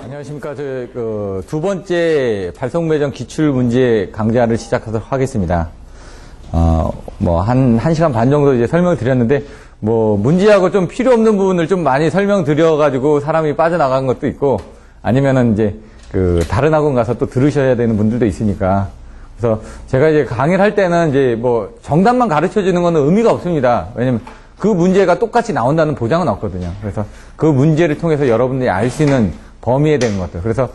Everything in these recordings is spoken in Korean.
안녕하십니까. 두 번째 발송배정 기출 문제 강좌를 시작하도록 하겠습니다. 한 시간 반 정도 이제 설명을 드렸는데, 문제하고 좀 필요 없는 부분을 좀 많이 설명드려가지고 사람이 빠져나간 것도 있고, 아니면은 이제 다른 학원 가서 또 들으셔야 되는 분들도 있으니까. 그래서 제가 이제 강의를 할 때는 이제 정답만 가르쳐 주는 거는 의미가 없습니다. 왜냐면 그 문제가 똑같이 나온다는 보장은 없거든요. 그래서 그 문제를 통해서 여러분들이 알 수 있는 범위에 대한 것들. 그래서,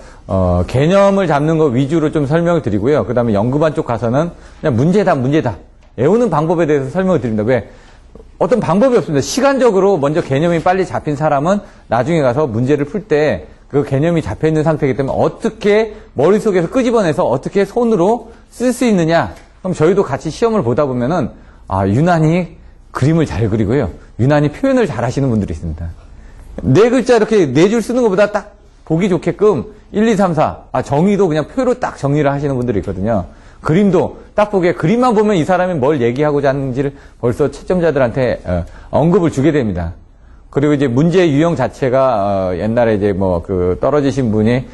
개념을 잡는 거 위주로 좀 설명을 드리고요. 그 다음에 연구반 쪽 가서는 그냥 문제다. 외우는 방법에 대해서 설명을 드립니다. 왜? 어떤 방법이 없습니다. 시간적으로 먼저 개념이 빨리 잡힌 사람은 나중에 가서 문제를 풀 때 그 개념이 잡혀 있는 상태이기 때문에 어떻게 머릿속에서 끄집어내서 어떻게 손으로 쓸 수 있느냐. 그럼 저희도 같이 시험을 보다 보면은, 유난히 그림을 잘 그리고요. 유난히 표현을 잘 하시는 분들이 있습니다. 네 글자 이렇게 네 줄 쓰는 것보다 딱 보기 좋게끔 1, 2, 3, 4. 정의도 그냥 표로 딱 정리를 하시는 분들이 있거든요. 그림도 딱 보기에 그림만 보면 이 사람이 뭘 얘기하고자 하는지를 벌써 채점자들한테 언급을 주게 됩니다. 그리고 이제 문제 유형 자체가 옛날에 이제 떨어지신 분이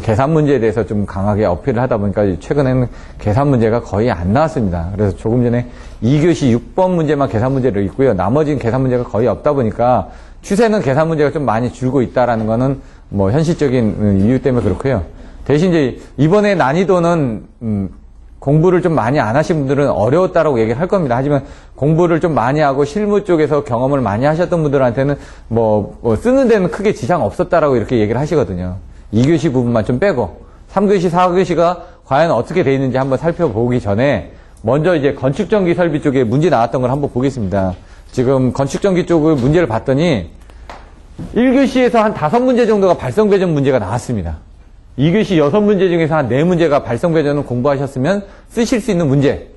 계산 문제에 대해서 좀 강하게 어필을 하다 보니까 최근에는 계산 문제가 거의 안 나왔습니다. 그래서 조금 전에 2교시 6번 문제만 계산 문제를 있고요. 나머지는 계산 문제가 거의 없다 보니까 추세는 계산 문제가 좀 많이 줄고 있다라는 거는 현실적인 이유 때문에 그렇고요. 대신 이제 이번에 난이도는 공부를 좀 많이 안 하신 분들은 어려웠다라고 얘기를 할 겁니다. 하지만 공부를 좀 많이 하고 실무 쪽에서 경험을 많이 하셨던 분들한테는 쓰는 데는 크게 지장 없었다라고 이렇게 얘기를 하시거든요. 2교시 부분만 좀 빼고 3교시, 4교시가 과연 어떻게 돼 있는지 한번 살펴보기 전에 먼저 이제 건축전기 설비 쪽에 문제 나왔던 걸 한번 보겠습니다. 지금 건축전기 쪽을 문제를 봤더니 1교시에서 한 5문제 정도가 발성배전 문제가 나왔습니다. 2교시 6문제 중에서 한 4문제가 발성배전을 공부하셨으면 쓰실 수 있는 문제.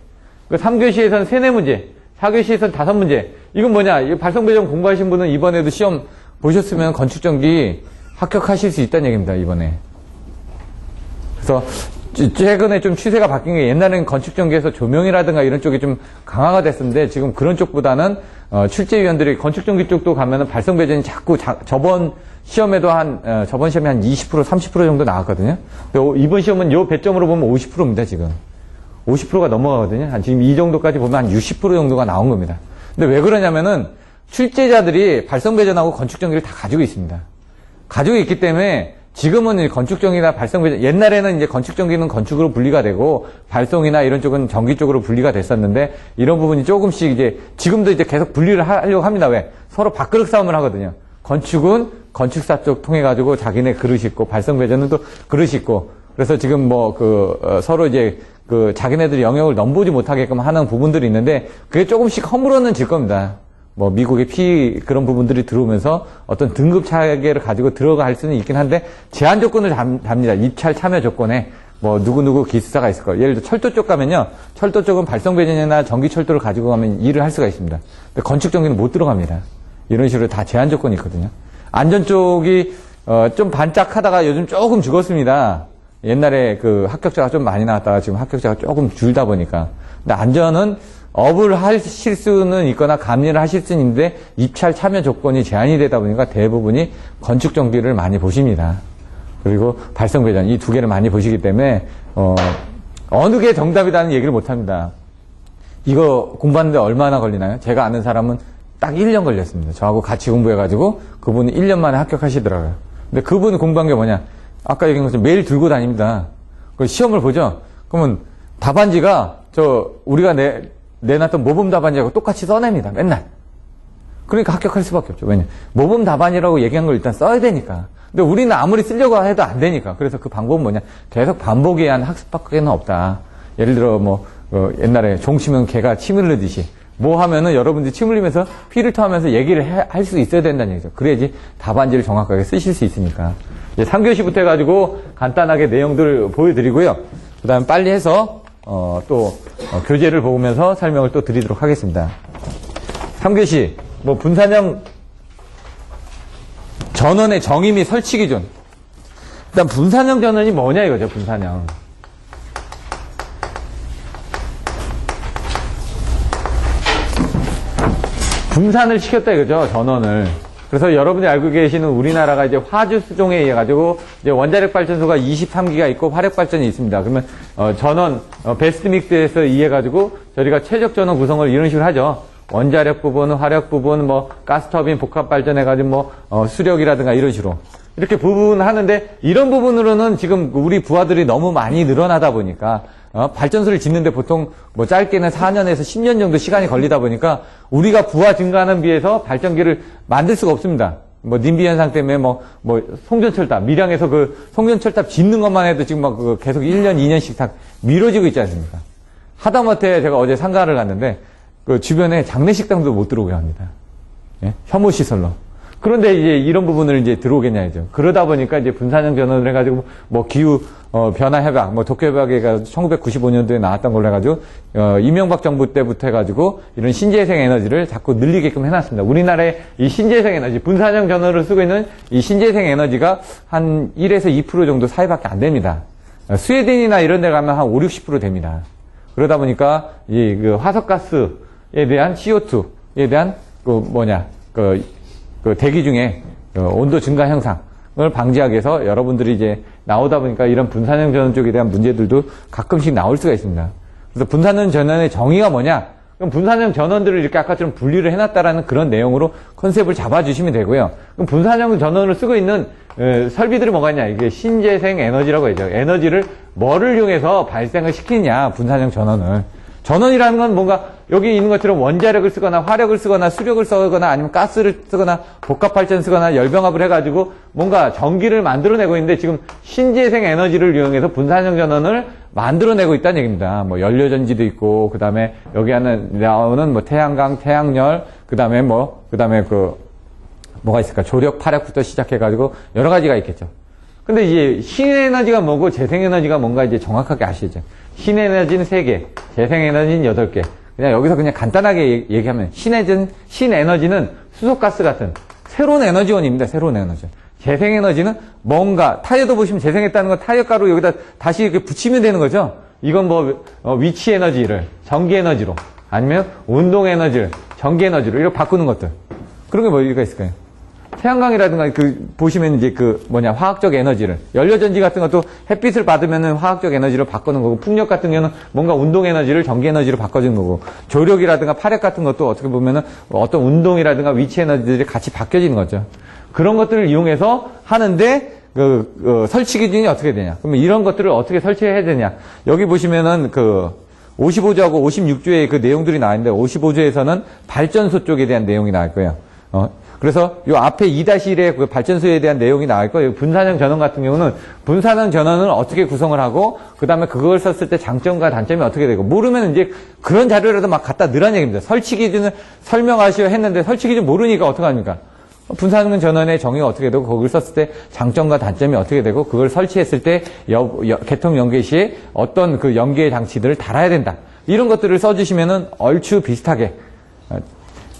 3교시에서는 3, 4문제, 4교시에서는 5문제. 이건 뭐냐? 이 발성배전 공부하신 분은 이번에도 시험 보셨으면 건축전기 합격하실 수 있다는 얘기입니다, 이번에. 그래서 최근에 좀 추세가 바뀐 게 옛날에는 건축전기에서 조명이라든가 이런 쪽이 좀 강화가 됐었는데 지금 그런 쪽보다는 출제위원들이 건축전기 쪽도 가면은 발성배전이 자꾸 저번 시험에도 저번 시험에 한 20%, 30% 정도 나왔거든요. 근데 이번 시험은 요 배점으로 보면 50%입니다, 지금. 50%가 넘어가거든요. 지금 이 정도까지 보면 한 60% 정도가 나온 겁니다. 근데 왜 그러냐면은 출제자들이 발성배전하고 건축전기를 다 가지고 있습니다. 가지고 있기 때문에 지금은 건축전기나 발성배전, 옛날에는 이제 건축전기는 건축으로 분리가 되고 발송이나 이런 쪽은 전기 쪽으로 분리가 됐었는데 이런 부분이 조금씩 이제 지금도 이제 계속 분리를 하려고 합니다. 왜? 서로 밥그릇 싸움을 하거든요. 건축은 건축사 쪽 통해 가지고 자기네 그릇이 있고 발성배전은 또 그릇이 있고 그래서 지금 서로 이제 자기네들이 영역을 넘보지 못하게끔 하는 부분들이 있는데 그게 조금씩 허물어는 질 겁니다. 미국의 그런 부분들이 들어오면서 어떤 등급 차이를 가지고 들어갈 수는 있긴 한데 제한 조건을 답니다. 입찰 참여 조건에 누구누구 기술사가 있을 거예요. 예를 들어 철도 쪽 가면요. 철도 쪽은 발성배전이나 전기철도를 가지고 가면 일을 할 수가 있습니다. 근데 건축전기는 못 들어갑니다. 이런 식으로 다 제한 조건이 있거든요. 안전 쪽이 좀 반짝하다가 요즘 조금 죽었습니다. 옛날에 합격자가 좀 많이 나왔다가 지금 합격자가 조금 줄다 보니까. 근데 안전은 업을 하실 수는 있거나 감리를 하실 수는 있는데 입찰 참여 조건이 제한이 되다 보니까 대부분이 건축전기를 많이 보십니다. 그리고 발성배전 이 두 개를 많이 보시기 때문에 어느 게 정답이라는 얘기를 못합니다. 이거 공부하는데 얼마나 걸리나요? 제가 아는 사람은 딱 1년 걸렸습니다. 저하고 같이 공부해가지고 그분이 1년 만에 합격하시더라고요. 근데 그분이 공부한 게 뭐냐? 아까 얘기한 것처럼 매일 들고 다닙니다. 그 시험을 보죠? 그러면 답안지가 우리가 내놨던 모범 답안지하고 똑같이 써냅니다. 맨날. 그러니까 합격할 수밖에 없죠. 왜냐? 모범 답안이라고 얘기한 걸 일단 써야 되니까. 근데 우리는 아무리 쓰려고 해도 안 되니까. 그래서 그 방법은 뭐냐? 계속 반복에 의한 학습밖에는 없다. 예를 들어 옛날에 종 치면 개가 침 흘리듯이 하면은 여러분들이 침 흘리면서 피를 토하면서 얘기를 할 수 있어야 된다는 얘기죠. 그래야지 답안지를 정확하게 쓰실 수 있으니까. 이제 3교시부터 해가지고 간단하게 내용들을 보여드리고요. 그 다음에 빨리 해서 교재를 보면서 설명을 또 드리도록 하겠습니다. 3교시, 분산형 전원의 정의 및 설치 기준. 일단 분산형 전원이 뭐냐 이거죠, 분산형. 분산을 시켰다 이거죠, 전원을. 그래서 여러분이 알고 계시는 우리나라가 이제 화주 수종에 의해 가지고 이제 원자력 발전소가 23기가 있고 화력 발전이 있습니다. 그러면 전원 베스트 믹스에서 의해 가지고 저희가 최적 전원 구성을 이런 식으로 하죠. 원자력 부분, 화력 부분, 뭐 가스터빈 복합 발전해 가지고 뭐 수력이라든가 이런 식으로 이렇게 부분하는데 이런 부분으로는 지금 우리 부하들이 너무 많이 늘어나다 보니까 발전소를 짓는데 보통 뭐 짧게는 4년에서 10년 정도 시간이 걸리다 보니까 우리가 부하 증가하는 비해서 발전기를 만들 수가 없습니다. 뭐 님비 현상 때문에 뭐 송전철탑 밀양에서 그 송전철탑 짓는 것만 해도 지금 막 계속 1년, 2년씩 다 미뤄지고 있지 않습니까? 하다못해 제가 어제 상가를 갔는데 그 주변에 장례식당도 못 들어오게 합니다. 예? 혐오 시설로. 그런데 이제 이런 부분을 이제 들어오겠냐죠. 그러다 보니까 이제 분산형 전원을 해가지고 뭐 기후 변화 협약, 뭐 도쿄 협약이 1995년도에 나왔던 걸로 해가지고 이명박 정부 때부터 해가지고 이런 신재생 에너지를 자꾸 늘리게끔 해놨습니다. 우리나라의 이 신재생 에너지, 분산형 전원을 쓰고 있는 이 신재생 에너지가 한 1에서 2% 정도 사이밖에 안 됩니다. 스웨덴이나 이런 데 가면 한 5, 60% 됩니다. 그러다 보니까 이 그 화석가스에 대한 CO2에 대한 그 대기 중에 온도 증가 현상을 방지하기 위해서 여러분들이 이제 나오다 보니까 이런 분산형 전원 쪽에 대한 문제들도 가끔씩 나올 수가 있습니다. 그래서 분산형 전원의 정의가 뭐냐? 그럼 분산형 전원들을 이렇게 아까처럼 분리를 해놨다라는 그런 내용으로 컨셉을 잡아주시면 되고요. 그럼 분산형 전원을 쓰고 있는 설비들이 뭐가 있냐? 이게 신재생 에너지라고 하죠. 에너지를 뭐를 이용해서 발생을 시키냐? 분산형 전원을. 전원이라는 건 뭔가 여기 있는 것처럼 원자력을 쓰거나 화력을 쓰거나 수력을 쓰거나 아니면 가스를 쓰거나 복합발전 쓰거나 열병합을 해가지고 뭔가 전기를 만들어내고 있는데 지금 신재생 에너지를 이용해서 분산형 전원을 만들어내고 있다는 얘기입니다. 뭐 연료전지도 있고 그 다음에 여기 나오는 뭐 태양광, 태양열, 그 다음에 뭐가 있을까? 조력, 파력부터 시작해가지고 여러 가지가 있겠죠. 근데 이제 신에너지가 뭐고 재생에너지가 뭔가 이제 정확하게 아시죠? 신에너지는 3개, 재생에너지는 8개. 그냥 여기서 그냥 간단하게 얘기하면 신에너지는 수소가스 같은 새로운 에너지원입니다. 새로운 에너지. 재생에너지는 뭔가 타이어도 보시면 재생했다는 건 타이어 가루 여기다 다시 이렇게 붙이면 되는 거죠. 이건 뭐 위치 에너지를 전기 에너지로 아니면 운동 에너지를 전기 에너지로 이렇게 바꾸는 것들. 그런 게 뭐가 있을까요? 태양광이라든가 보시면 이제 화학적 에너지를 연료전지 같은 것도 햇빛을 받으면은 화학적 에너지로 바꾸는 거고 풍력 같은 경우는 뭔가 운동 에너지를 전기 에너지로 바꿔주는 거고 조력이라든가 파력 같은 것도 어떻게 보면은 어떤 운동이라든가 위치 에너지들이 같이 바뀌어지는 거죠. 그런 것들을 이용해서 하는데 설치 기준이 어떻게 되냐? 그러면 이런 것들을 어떻게 설치해야 되냐? 여기 보시면은 55조하고 56조의 그 내용들이 나와 있는데 55조에서는 발전소 쪽에 대한 내용이 나올 거예요. 그래서 요 앞에 2-1의 그 발전소에 대한 내용이 나와 있고 분산형 전원 같은 경우는 분산형 전원을 어떻게 구성을 하고 그다음에 그걸 썼을 때 장점과 단점이 어떻게 되고 모르면 이제 그런 자료라도 막 갖다 넣으라는 얘기입니다. 설치 기준을 설명하시려 했는데 설치 기준 모르니까 어떡합니까? 분산형 전원의 정의가 어떻게 되고 거기를 썼을 때 장점과 단점이 어떻게 되고 그걸 설치했을 때 개통 연계 시에 어떤 그 연계 장치들을 달아야 된다. 이런 것들을 써주시면은 얼추 비슷하게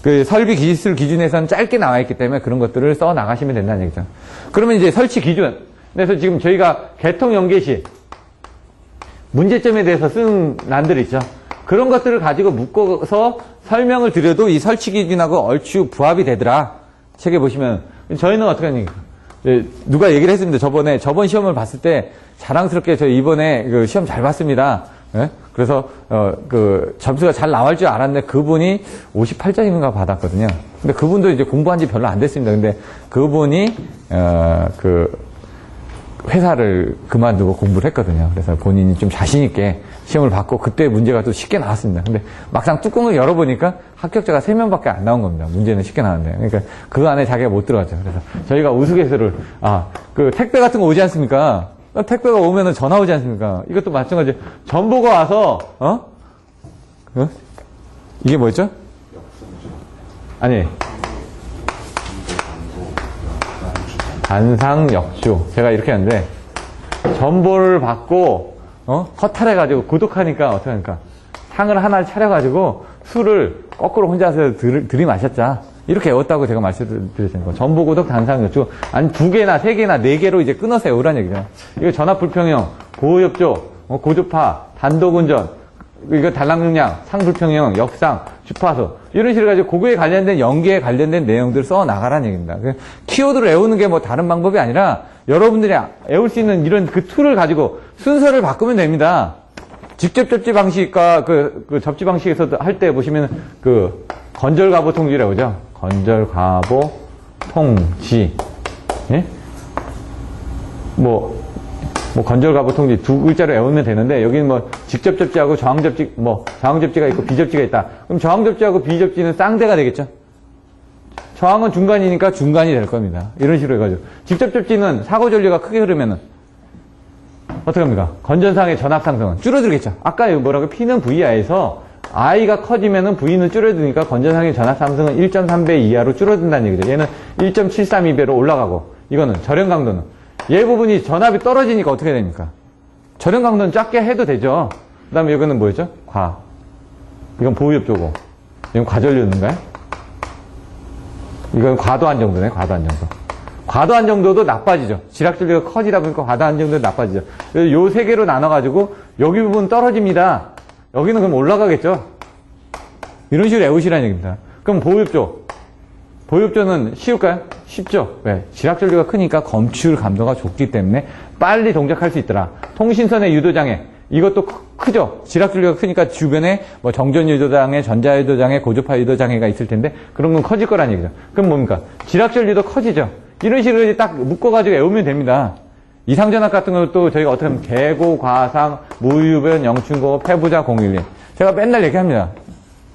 그 설비 기술 기준에서는 짧게 나와 있기 때문에 그런 것들을 써 나가시면 된다는 얘기죠. 그러면 이제 설치 기준. 그래서 지금 저희가 개통 연계 시 문제점에 대해서 쓴 난들 있죠. 그런 것들을 가지고 묶어서 설명을 드려도 이 설치 기준하고 얼추 부합이 되더라. 책에 보시면 저희는 어떻게 하니까 누가 얘기를 했습니다. 저번 시험을 봤을 때 자랑스럽게 저 이번에 그 시험 잘 봤습니다. 예? 그래서 점수가 잘 나올 줄 알았는데 그분이 58점인가 받았거든요. 근데 그분도 이제 공부한 지 별로 안 됐습니다. 근데 그분이 회사를 그만두고 공부를 했거든요. 그래서 본인이 좀 자신 있게 시험을 받고 그때 문제가 또 쉽게 나왔습니다. 근데 막상 뚜껑을 열어보니까 합격자가 3명밖에 안 나온 겁니다. 문제는 쉽게 나왔는데. 그러니까 그 안에 자기가 못 들어갔죠. 그래서 저희가 우스갯소리를 택배 같은 거 오지 않습니까? 택배가 오면은 전화 오지 않습니까? 이것도 마찬가지. 전보가 와서, 이게 뭐였죠? 아니. 단상역주. 제가 이렇게 하는데, 전보를 받고, 허탈해가지고, 구독하니까, 어떻게 하니까. 상을 하나를 차려가지고, 술을 거꾸로 혼자서 들이마셨자. 이렇게 외웠다고 제가 말씀드렸잖아요. 전보고독 단상역주. 아니, 2개나 3개나 4개로 이제 끊어서 외우라는 얘기죠. 이거 전압불평형, 고효협조, 고주파, 단독운전, 이거 단락능량, 상불평형, 역상, 주파수 이런 식으로 가지고 그거에 관련된 연기에 관련된 내용들을 써 나가라는 얘기입니다. 키워드를 외우는 게 뭐 다른 방법이 아니라 여러분들이 외울 수 있는 이런 그 툴을 가지고 순서를 바꾸면 됩니다. 직접 접지 방식과 그 접지 방식에서 할 때 보시면 그 건절가보 통지라고 하죠. 건절가보 통지. 예? 뭐 건절가보 통지 두 글자로 외우면 되는데 여기는 뭐 직접 접지하고 저항 접지 저항 접지가 있고 비접지가 있다. 그럼 저항 접지하고 비접지는 쌍대가 되겠죠. 저항은 중간이니까 중간이 될 겁니다. 이런 식으로 해가지고 직접 접지는 사고 전류가 크게 흐르면은 어떻게 합니까? 건전상의 전압 상승은 줄어들겠죠. 아까 뭐라고 P는 VI에서 I가 커지면은 V는 줄어드니까 건전상의 전압 상승은 1.3배 이하로 줄어든다는 얘기죠. 얘는 1.732배로 올라가고 이거는 절연 강도는 얘 부분이 전압이 떨어지니까 어떻게 됩니까? 절연 강도는 작게 해도 되죠. 그 다음에 이거는 뭐였죠? 이건 보호협조고 이건 과전류인가요? 이건 과도한 정도네. 과도한 정도. 과도한 정도도 나빠지죠. 지락전류가 커지다 보니까 과도한 정도도 나빠지죠. 요 세 개로 나눠가지고 여기 부분 떨어집니다. 여기는 그럼 올라가겠죠. 이런 식으로 외우시라는 얘기입니다. 그럼 보호협조는 쉬울까요? 쉽죠. 왜? 지락전류가 크니까 검출 감도가 좁기 때문에 빨리 동작할 수 있더라. 통신선의 유도장애 이것도 크죠. 지락전류가 크니까 주변에 뭐 정전유도장애, 전자유도장애, 고주파 유도장애가 있을 텐데 그런 건 커질 거란 얘기죠. 그럼 뭡니까? 지락전류도 커지죠. 이런 식으로 딱 묶어가지고 외우면 됩니다. 이상전압 같은 것도 저희가 어떻게 하면 계고, 과상, 무유변, 영춘고, 폐부자, 011. 제가 맨날 얘기합니다.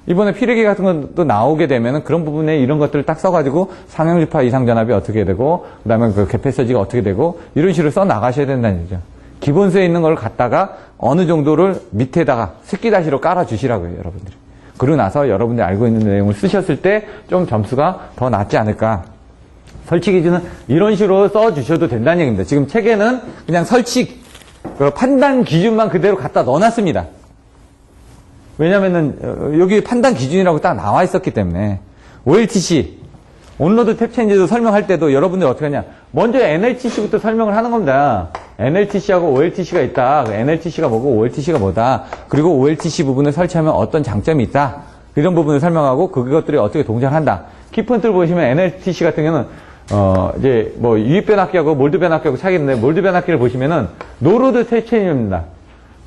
이번에 피르기 같은 것도 나오게 되면은 그런 부분에 이런 것들을 딱 써가지고 상형주파 이상전압이 어떻게 되고, 그 다음에 그 개폐서지가 어떻게 되고, 이런 식으로 써 나가셔야 된다는 얘기죠. 기본서에 있는 걸 갖다가 어느 정도를 밑에다가 새끼다시로 깔아주시라고요, 여러분들이. 그러고 나서 여러분들이 알고 있는 내용을 쓰셨을 때 좀 점수가 더 낫지 않을까. 설치 기준은 이런 식으로 써주셔도 된다는 얘기입니다. 지금 책에는 그냥 설치, 판단 기준만 그대로 갖다 넣어놨습니다. 왜냐면은, 여기 판단 기준이라고 딱 나와 있었기 때문에. OLTC, 온로드 탭 체인지도 설명할 때도 여러분들 어떻게 하냐. 먼저 NLTC부터 설명을 하는 겁니다. NLTC하고 OLTC가 있다. NLTC가 뭐고 OLTC가 뭐다. 그리고 OLTC 부분을 설치하면 어떤 장점이 있다. 이런 부분을 설명하고 그것들이 어떻게 동작한다. 키포인트를 보시면 NLTC 같은 경우는 이제 뭐 유입 변압기하고 몰드 변압기하고 차이가 있는데 몰드 변압기를 보시면은 노로드 탭 체인지입니다.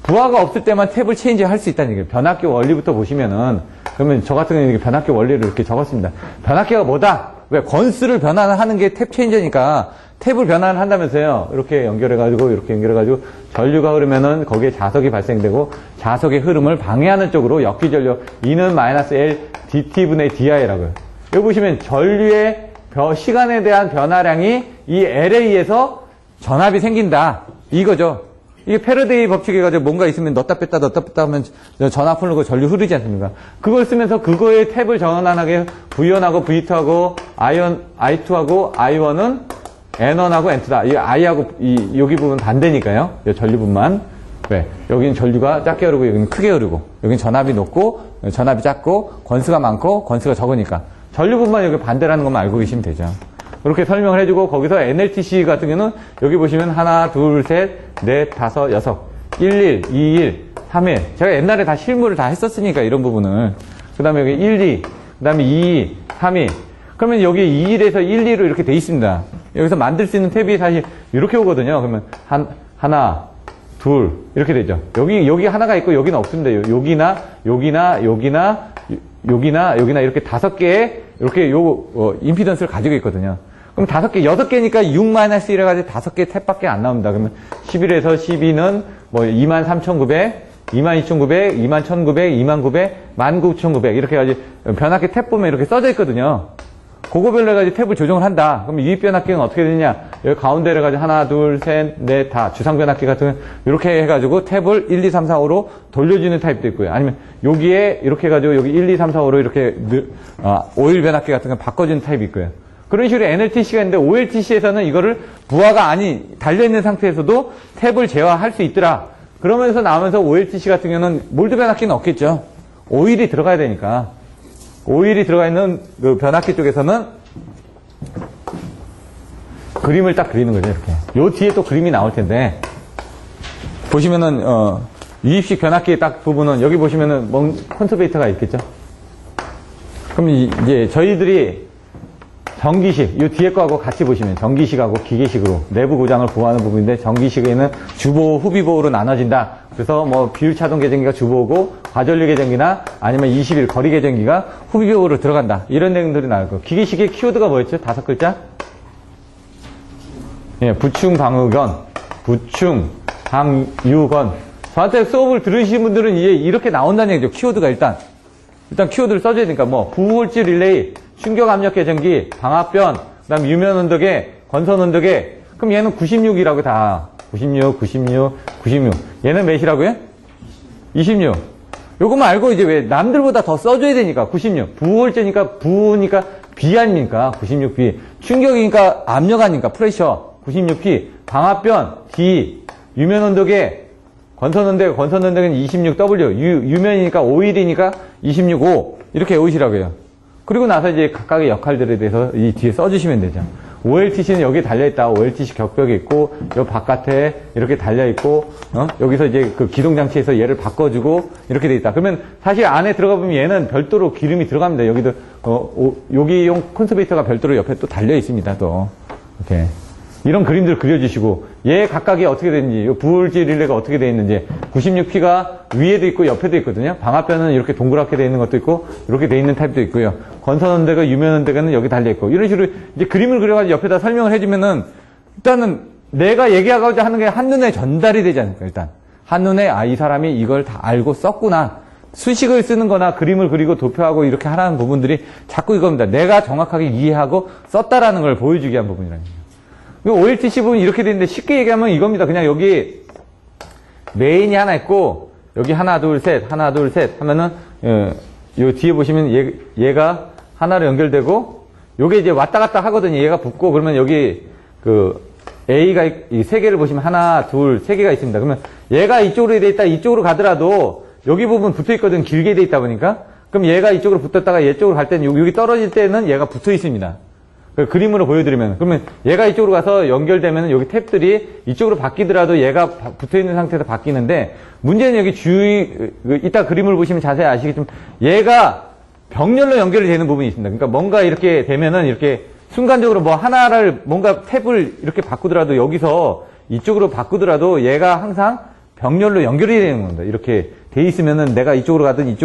부하가 없을 때만 탭을 체인지 할 수 있다는 얘기예요. 변압기 원리부터 보시면은 그러면 저 같은 경우는 변압기 원리를 이렇게 적었습니다. 변압기가 뭐다? 왜? 건수를 변환하는 게 탭 체인저니까 탭을 변환한다면서요. 이렇게 연결해가지고 이렇게 연결해가지고 전류가 흐르면은 거기에 자석이 발생되고 자석의 흐름을 방해하는 쪽으로 역기전류 E는 -L dt분의 di라고요. 여기 보시면 전류의 시간에 대한 변화량이 이 L에 의해서 전압이 생긴다. 이거죠. 이게 패러데이 법칙에 가지고 뭔가 있으면 넣었다 뺐다 하면 전압 흐르고 전류 흐르지 않습니까? 그걸 쓰면서 그거의 탭을 전환하게 V1하고 V2하고 I2하고 I1은 N1하고 N2다. 이 I하고 여기 부분 반대니까요. 이 전류분만. 왜? 여기는 전류가 작게 흐르고 여기는 크게 흐르고 여기는 전압이 높고 전압이 작고 권수가 많고 권수가 적으니까 전류분만 여기 반대라는 것만 알고 계시면 되죠. 그렇게 설명을 해주고 거기서 NLTC 같은 경우는 여기 보시면 하나, 둘, 셋, 넷, 다섯, 여섯, 11, 21, 31. 제가 옛날에 다 실무를 다 했었으니까 이런 부분을. 그 다음에 여기 12, 그 다음에 22, 32. 그러면 여기 21에서 12로 이렇게 돼 있습니다. 여기서 만들 수 있는 탭이 사실 이렇게 오거든요. 그러면 하나, 둘 이렇게 되죠. 여기 하나가 있고 여기는 없습니다. 여기나 이렇게 5개의 이렇게 임피던스를 가지고 있거든요. 그럼 5개, 6개니까 6-1을 가지고 5개 탭밖에 안 나옵니다. 그러면 11에서 12는 뭐 23,900, 22,900, 21,900, 29,000, 19,900 이렇게 해가지고 변압기 탭 보면 이렇게 써져 있거든요. 그거별로 해가지고 탭을 조정을 한다. 그럼 유입 변압기는 어떻게 되냐? 여기 가운데를 가지고 하나, 둘, 셋, 넷, 다 주상 변압기 같은 이렇게 해가지고 탭을 1, 2, 3, 4, 5로 돌려주는 타입도 있고요. 아니면 여기에 이렇게 해가지고 여기 1, 2, 3, 4, 5로 이렇게 오일 변압기 같은 거 바꿔주는 타입이 있고요. 그런 식으로 NLTC가 있는데 OLTC에서는 이거를 부하가 달려있는 상태에서도 탭을 제어할 수 있더라. 그러면서 나오면서 OLTC 같은 경우는 몰드 변압기는 없겠죠. 오일이 들어가야 되니까. 오일이 들어가 있는 그 변압기 쪽에서는 그림을 딱 그리는 거죠, 이렇게. 요 뒤에 또 그림이 나올 텐데, 보시면은, 유입식 변압기의 딱 부분은 여기 보시면은 콘서베이터가 있겠죠. 그럼 이제 저희들이 전기식, 이 뒤에 거하고 같이 보시면 전기식하고 기계식으로 내부 고장을 보호하는 부분인데, 전기식에는 주보호, 후비보호로 나눠진다. 그래서 뭐 비율차동 계전기가 주보호고 과전류 계전기나 아니면 21 거리 계전기가 후비보호로 들어간다. 이런 내용들이 나올 거고, 기계식의 키워드가 뭐였죠? 5글자? 예, 부충 방유건, 부충 방유건. 저한테 수업을 들으신 분들은 이렇게 나온다는 얘기죠. 키워드가 일단 키워드를 써줘야 되니까, 뭐 부호홀지 릴레이, 충격 압력 계전기, 방압변, 그다음 유면 온도계, 건선 온도계. 그럼 얘는 96이라고 다. 96. 얘는 몇이라고요? 26. 요것만 알고 이제 왜 남들보다 더 써줘야 되니까 96. 부호홀지니까 부니까 B 아닙니까? 96B. 충격이니까 압력 아닙니까? 프레셔. 96P. 방압변 D. 유면 온도계, 건선 온도계는 26W. 유면이니까 오일이니까 26O. 이렇게 오시라고요. 그리고 나서 이제 각각의 역할들에 대해서 이 뒤에 써주시면 되죠. OLTC는 여기에 달려있다. OLTC 격벽이 있고, 요 바깥에 이렇게 달려있고, 여기서 이제 그 기동장치에서 얘를 바꿔주고, 이렇게 돼 있다. 그러면 사실 안에 들어가 보면 얘는 별도로 기름이 들어갑니다. 여기도, 여기용 콘서베이터가 별도로 옆에 또 달려있습니다. 또. 이렇게. 이런 그림들 그려주시고, 얘 각각이 어떻게 되는지, 요 부홀지 릴레이가 어떻게 되어 있는지, 96P가 위에도 있고 옆에도 있거든요. 방압변은 이렇게 동그랗게 되어 있는 것도 있고, 이렇게 되어 있는 타입도 있고요. 건선원대가, 유면원대가는 여기 달려있고, 이런 식으로 이제 그림을 그려가지고 옆에다 설명을 해주면은, 일단은 내가 얘기하고자 하는 게 한눈에 전달이 되지 않을까, 일단. 한눈에, 이 사람이 이걸 다 알고 썼구나. 수식을 쓰는 거나 그림을 그리고 도표하고 이렇게 하라는 부분들이 자꾸 이겁니다. 내가 정확하게 이해하고 썼다라는 걸 보여주기 위한 부분이라는 거예요. OLTC 부분이 이렇게 되는데 쉽게 얘기하면 이겁니다. 그냥 여기 메인이 하나 있고 여기 하나 둘 셋 하면은 요 뒤에 보시면 얘가 하나로 연결되고 요게 이제 왔다 갔다 하거든요. 얘가 붙고 그러면 여기 그 A가 이 세 개를 보시면 하나 둘 세 개가 있습니다. 그러면 얘가 이쪽으로 돼 있다 이쪽으로 가더라도 여기 부분 붙어 있거든. 길게 돼 있다 보니까 그럼 얘가 이쪽으로 붙었다가 얘 쪽으로 갈 때는 여기 떨어질 때는 얘가 붙어 있습니다. 그림으로 보여드리면 그러면 얘가 이쪽으로 가서 연결되면 여기 탭들이 이쪽으로 바뀌더라도 얘가 붙어있는 상태에서 바뀌는데 문제는 여기 이따 그림을 보시면 자세히 아시겠지만 얘가 병렬로 연결이 되는 부분이 있습니다. 그러니까 뭔가 이렇게 되면은 이렇게 순간적으로 뭐 하나를 뭔가 탭을 이렇게 바꾸더라도 여기서 이쪽으로 바꾸더라도 얘가 항상 병렬로 연결이 되는 겁니다. 이렇게 돼 있으면은 내가 이쪽으로 가든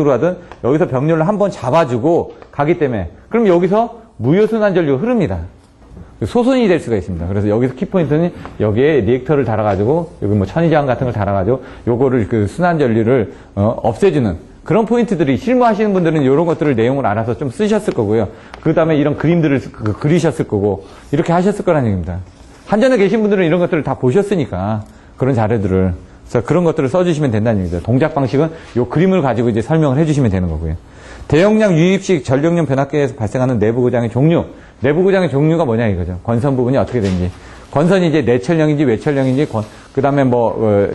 여기서 병렬로 한번 잡아주고 가기 때문에 그럼 여기서 무효순환전류가 흐릅니다. 소순이 될 수가 있습니다. 그래서 여기서 키포인트는 여기에 리액터를 달아가지고 여기 뭐 천이저항 같은 걸 달아가지고 요거를 그 순환전류를 없애주는 그런 포인트들이 실무하시는 분들은 이런 것들을 내용을 알아서 좀 쓰셨을 거고요. 그 다음에 이런 그림들을 그리셨을 거고 이렇게 하셨을 거라는 얘기입니다. 한전에 계신 분들은 이런 것들을 다 보셨으니까 그런 자료들을 그래서 그런 것들을 써주시면 된다는 얘기죠. 동작 방식은 요 그림을 가지고 이제 설명을 해주시면 되는 거고요. 대용량 유입식 전력용 변압기에서 발생하는 내부 고장의 종류. 내부 고장의 종류가 뭐냐 이거죠. 건선 부분이 어떻게 되는지. 건선이 이제 내철형인지 외철형인지, 그 다음에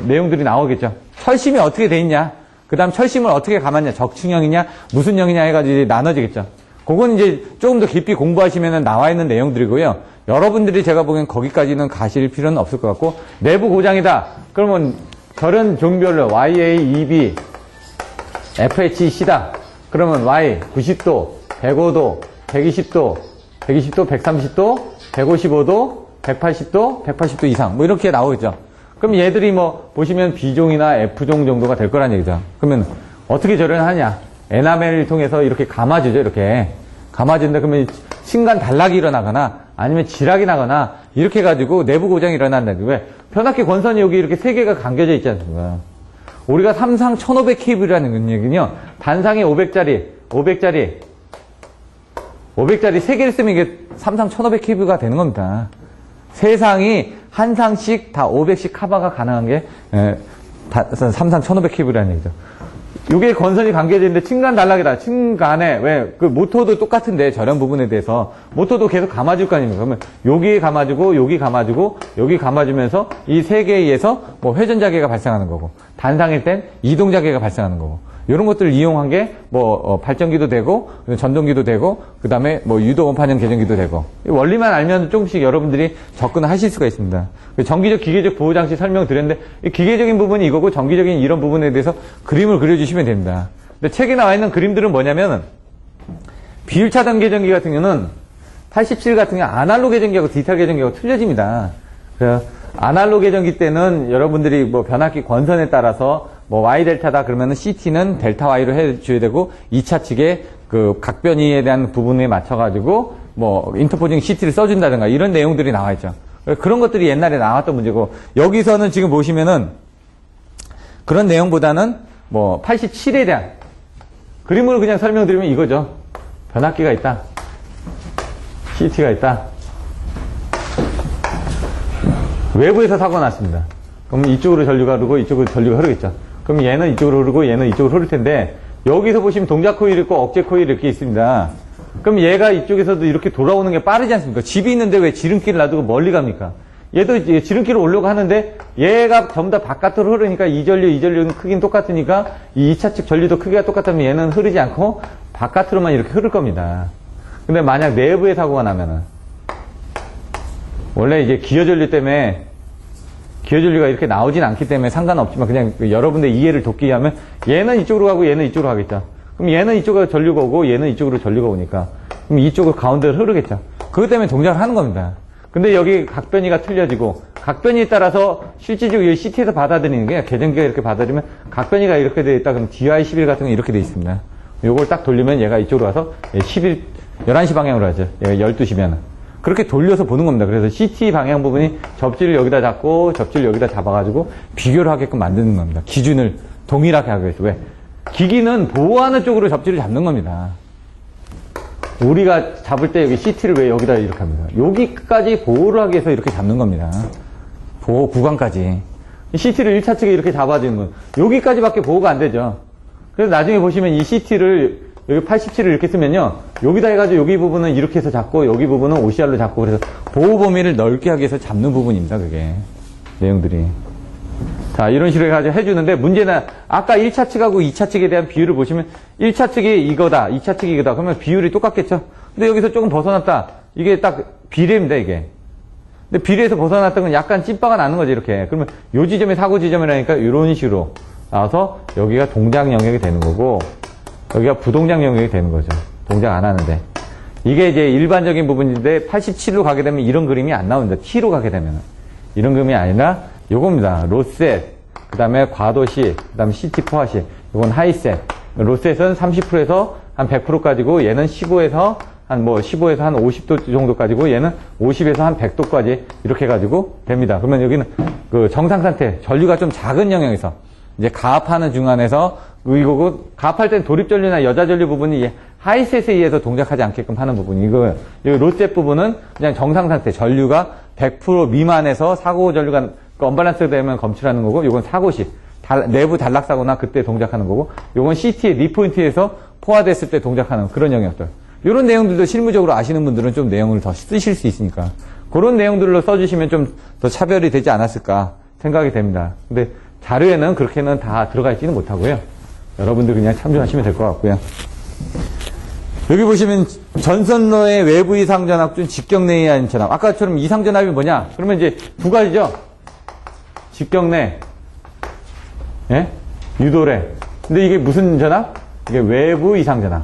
내용들이 나오겠죠. 철심이 어떻게 돼 있냐. 그 다음 철심을 어떻게 감았냐. 적층형이냐, 무슨 형이냐 해가지고 이제 나눠지겠죠. 그건 이제 조금 더 깊이 공부하시면 나와 있는 내용들이고요. 여러분들이 제가 보기엔 거기까지는 가실 필요는 없을 것 같고, 내부 고장이다. 그러면 결은 종별로 YA, EB, FHC다. 그러면 Y 90도, 105도, 120도, 130도, 155도, 180도, 180도 이상 뭐 이렇게 나오겠죠. 그럼 얘들이 뭐 보시면 B종이나 F종 정도가 될 거란 얘기죠. 그러면 어떻게 절연하냐? 에나멜을 통해서 이렇게 감아주죠. 이렇게 감아준다. 그러면 신간 단락이 일어나거나 아니면 지락이 나거나 이렇게 해가지고 내부 고장이 일어난다. 왜? 변압기 권선이 여기 이렇게 세 개가 감겨져 있지 않습니까? 우리가 삼상 1500 케이블이라는 얘기는요, 단상에 500짜리 3개를 쓰면 이게 삼상 1500 케이블가 되는 겁니다. 세 상이 한 상씩 다 500씩 커버가 가능한 게, 삼상 1500 케이블이라는 얘기죠. 요게 건선이 감겨져 있는데, 층간 단락이다. 층간에, 왜, 그 모터도 똑같은데, 저런 부분에 대해서, 모터도 계속 감아줄 거 아닙니까? 그러면, 여기 감아주고, 여기 감아주고, 여기 감아주면서, 이 세 개에 의해서, 뭐, 회전자계가 발생하는 거고, 단상일 땐 이동자계가 발생하는 거고, 이런 것들을 이용한 게 발전기도 되고 전동기도 되고 그다음에 유도 원판형 계전기도 되고 원리만 알면 조금씩 여러분들이 접근을 하실 수가 있습니다. 전기적 기계적 보호 장치 설명드렸는데 기계적인 부분이 이거고 전기적인 이런 부분에 대해서 그림을 그려주시면 됩니다. 근데 책에 나와 있는 그림들은 뭐냐면 비율 차단 계전기 같은 경우는 87 같은 경우 아날로그 계전기하고 디지털 계전기하고 틀려집니다. 그래서 아날로그 계전기 때는 여러분들이 변압기 권선에 따라서 Y 델타다 그러면은 CT는 델타 Y로 해줘야 되고 2차 측에 그 각변이에 대한 부분에 맞춰가지고 인터포징 CT를 써준다든가 이런 내용들이 나와 있죠. 그런 것들이 옛날에 나왔던 문제고 여기서는 지금 보시면은 그런 내용보다는 87에 대한 그림으로 그냥 설명드리면 이거죠. 변압기가 있다. CT가 있다. 외부에서 사고가 났습니다. 그럼 이쪽으로 전류가 흐르고 이쪽으로 전류가 흐르겠죠. 그럼 얘는 이쪽으로 흐르고 얘는 이쪽으로 흐를 텐데 여기서 보시면 동작 코일이 있고 억제 코일이 이렇게 있습니다. 그럼 얘가 이쪽에서도 이렇게 돌아오는 게 빠르지 않습니까? 집이 있는데 왜 지름길을 놔두고 멀리 갑니까? 얘도 지름길을 오려고 하는데 얘가 전부 다 바깥으로 흐르니까 이 전류는 크기는 똑같으니까 이 2차 측 전류도 크기가 똑같다면 얘는 흐르지 않고 바깥으로만 이렇게 흐를 겁니다. 근데 만약 내부에 사고가 나면은 원래 이제 기어 전류 때문에 기어 전류가 이렇게 나오진 않기 때문에 상관없지만 그냥 여러분들 이해를 돕기 위하면 얘는 이쪽으로 가고 얘는 이쪽으로 가겠죠. 그럼 얘는 이쪽으로 전류가 오고 얘는 이쪽으로 전류가 오니까 그럼 이쪽으로 가운데로 흐르겠죠. 그것 때문에 동작을 하는 겁니다. 근데 여기 각변이가 틀려지고 각변이에 따라서 실질적으로 이 CT에서 받아들이는 게 계전기가 이렇게 받아들이면 각변이가 이렇게 되어 있다 그러면 DY11 같은 건 이렇게 되어 있습니다. 요걸 딱 돌리면 얘가 이쪽으로 와서 11시 방향으로 하죠. 얘가 12시면은. 그렇게 돌려서 보는 겁니다. 그래서 CT 방향 부분이 접지를 여기다 잡고 접지를 여기다 잡아가지고 비교를 하게끔 만드는 겁니다. 기준을 동일하게 하기 위해서. 왜? 기기는 보호하는 쪽으로 접지를 잡는 겁니다. 우리가 잡을 때 여기 CT를 왜 여기다 이렇게 합니다. 여기까지 보호를 하기 위해서 이렇게 잡는 겁니다. 보호 구간까지. CT를 1차 측에 이렇게 잡아주는 건 여기까지밖에 보호가 안 되죠. 그래서 나중에 보시면 이 CT를 여기 87을 이렇게 쓰면요. 여기다 해가지고 여기 부분은 이렇게 해서 잡고 여기 부분은 OCR로 잡고 그래서 보호 범위를 넓게 하기 위해서 잡는 부분입니다. 그게. 내용들이. 자, 이런 식으로 해가지고 해주는데 문제는 아까 1차 측하고 2차 측에 대한 비율을 보시면 1차 측이 이거다, 2차 측이 이거다. 그러면 비율이 똑같겠죠? 근데 여기서 조금 벗어났다. 이게 딱 비례입니다, 이게. 근데 비례에서 벗어났던 건 약간 찐빠가 나는 거죠, 이렇게. 그러면 요 지점이 사고 지점이라니까 이런 식으로 나와서 여기가 동작 영역이 되는 거고 여기가 부동작 영역이 되는 거죠. 동작 안 하는데. 이게 이제 일반적인 부분인데 87로 가게 되면 이런 그림이 안 나옵니다. T로 가게 되면. 이런 그림이 아니라 요겁니다. 로셋, 그 다음에 과도시, 그 다음에 CT 포화시. 요건 하이셋. 로셋은 30%에서 한 100%까지고 얘는 15에서 한 15에서 한 50도 정도까지고 얘는 50에서 한 100도까지 이렇게 해가지고 됩니다. 그러면 여기는 그 정상 상태, 전류가 좀 작은 영역에서 이제 가압하는 중간에서 이거고 가압할 때는 도립 전류나 여자 전류 부분이 하이셋에 의해서 동작하지 않게끔 하는 부분이 이거 로셋 부분은 그냥 정상 상태 전류가 100% 미만에서 사고 전류가 언밸런스가 되면 검출하는 거고 이건 사고시 내부 단락 사고나 그때 동작하는 거고 이건 CT의 리포인트에서 포화됐을 때 동작하는 그런 영역들. 이런 내용들도 실무적으로 아시는 분들은 좀 내용을 더 쓰실 수 있으니까 그런 내용들로 써주시면 좀 더 차별이 되지 않았을까 생각이 됩니다. 근데 자료에는 그렇게는 다 들어가 있지는 못하고요. 여러분들 그냥 참조하시면 될 것 같고요. 여기 보시면 전선로의 외부 이상전압 중 직경내 이상전압. 아까처럼 이상전압이 뭐냐? 그러면 이제 두 가지죠. 직경내, 예? 유도래. 근데 이게 무슨 전압? 이게 외부 이상전압.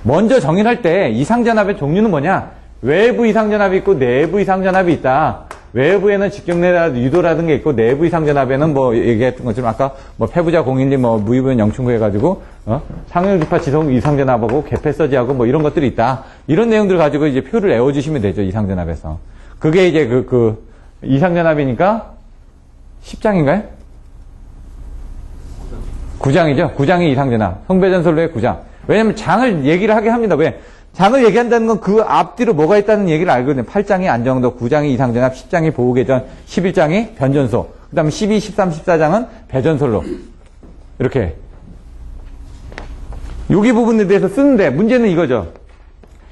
먼저 정의할 때 이상전압의 종류는 뭐냐? 외부 이상전압이 있고 내부 이상전압이 있다. 외부에는 직경내라든가 유도라든 게 있고 내부 이상전압에는 얘기했던 것처럼 아까 폐부자 공인리 무이부연 영충구 해가지고 상용주파 지속 이상전압하고 개폐서지하고 이런 것들이 있다. 이런 내용들 가지고 이제 표를 외워주시면 되죠. 이상전압에서. 그게 이제 그 이상전압이니까 10장인가요? 9장이죠. 9장이 이상전압. 성배전솔로의 9장. 왜냐면 장을 얘기를 하게 합니다. 왜? 장을 얘기한다는 건 그 앞뒤로 뭐가 있다는 얘기를 알거든요. 8장이 안정도, 9장이 이상전압, 10장이 보호개전, 11장이 변전소, 그 다음에 12, 13, 14장은 배전솔로. 이렇게. 여기 부분에 대해서 쓰는데 문제는 이거죠.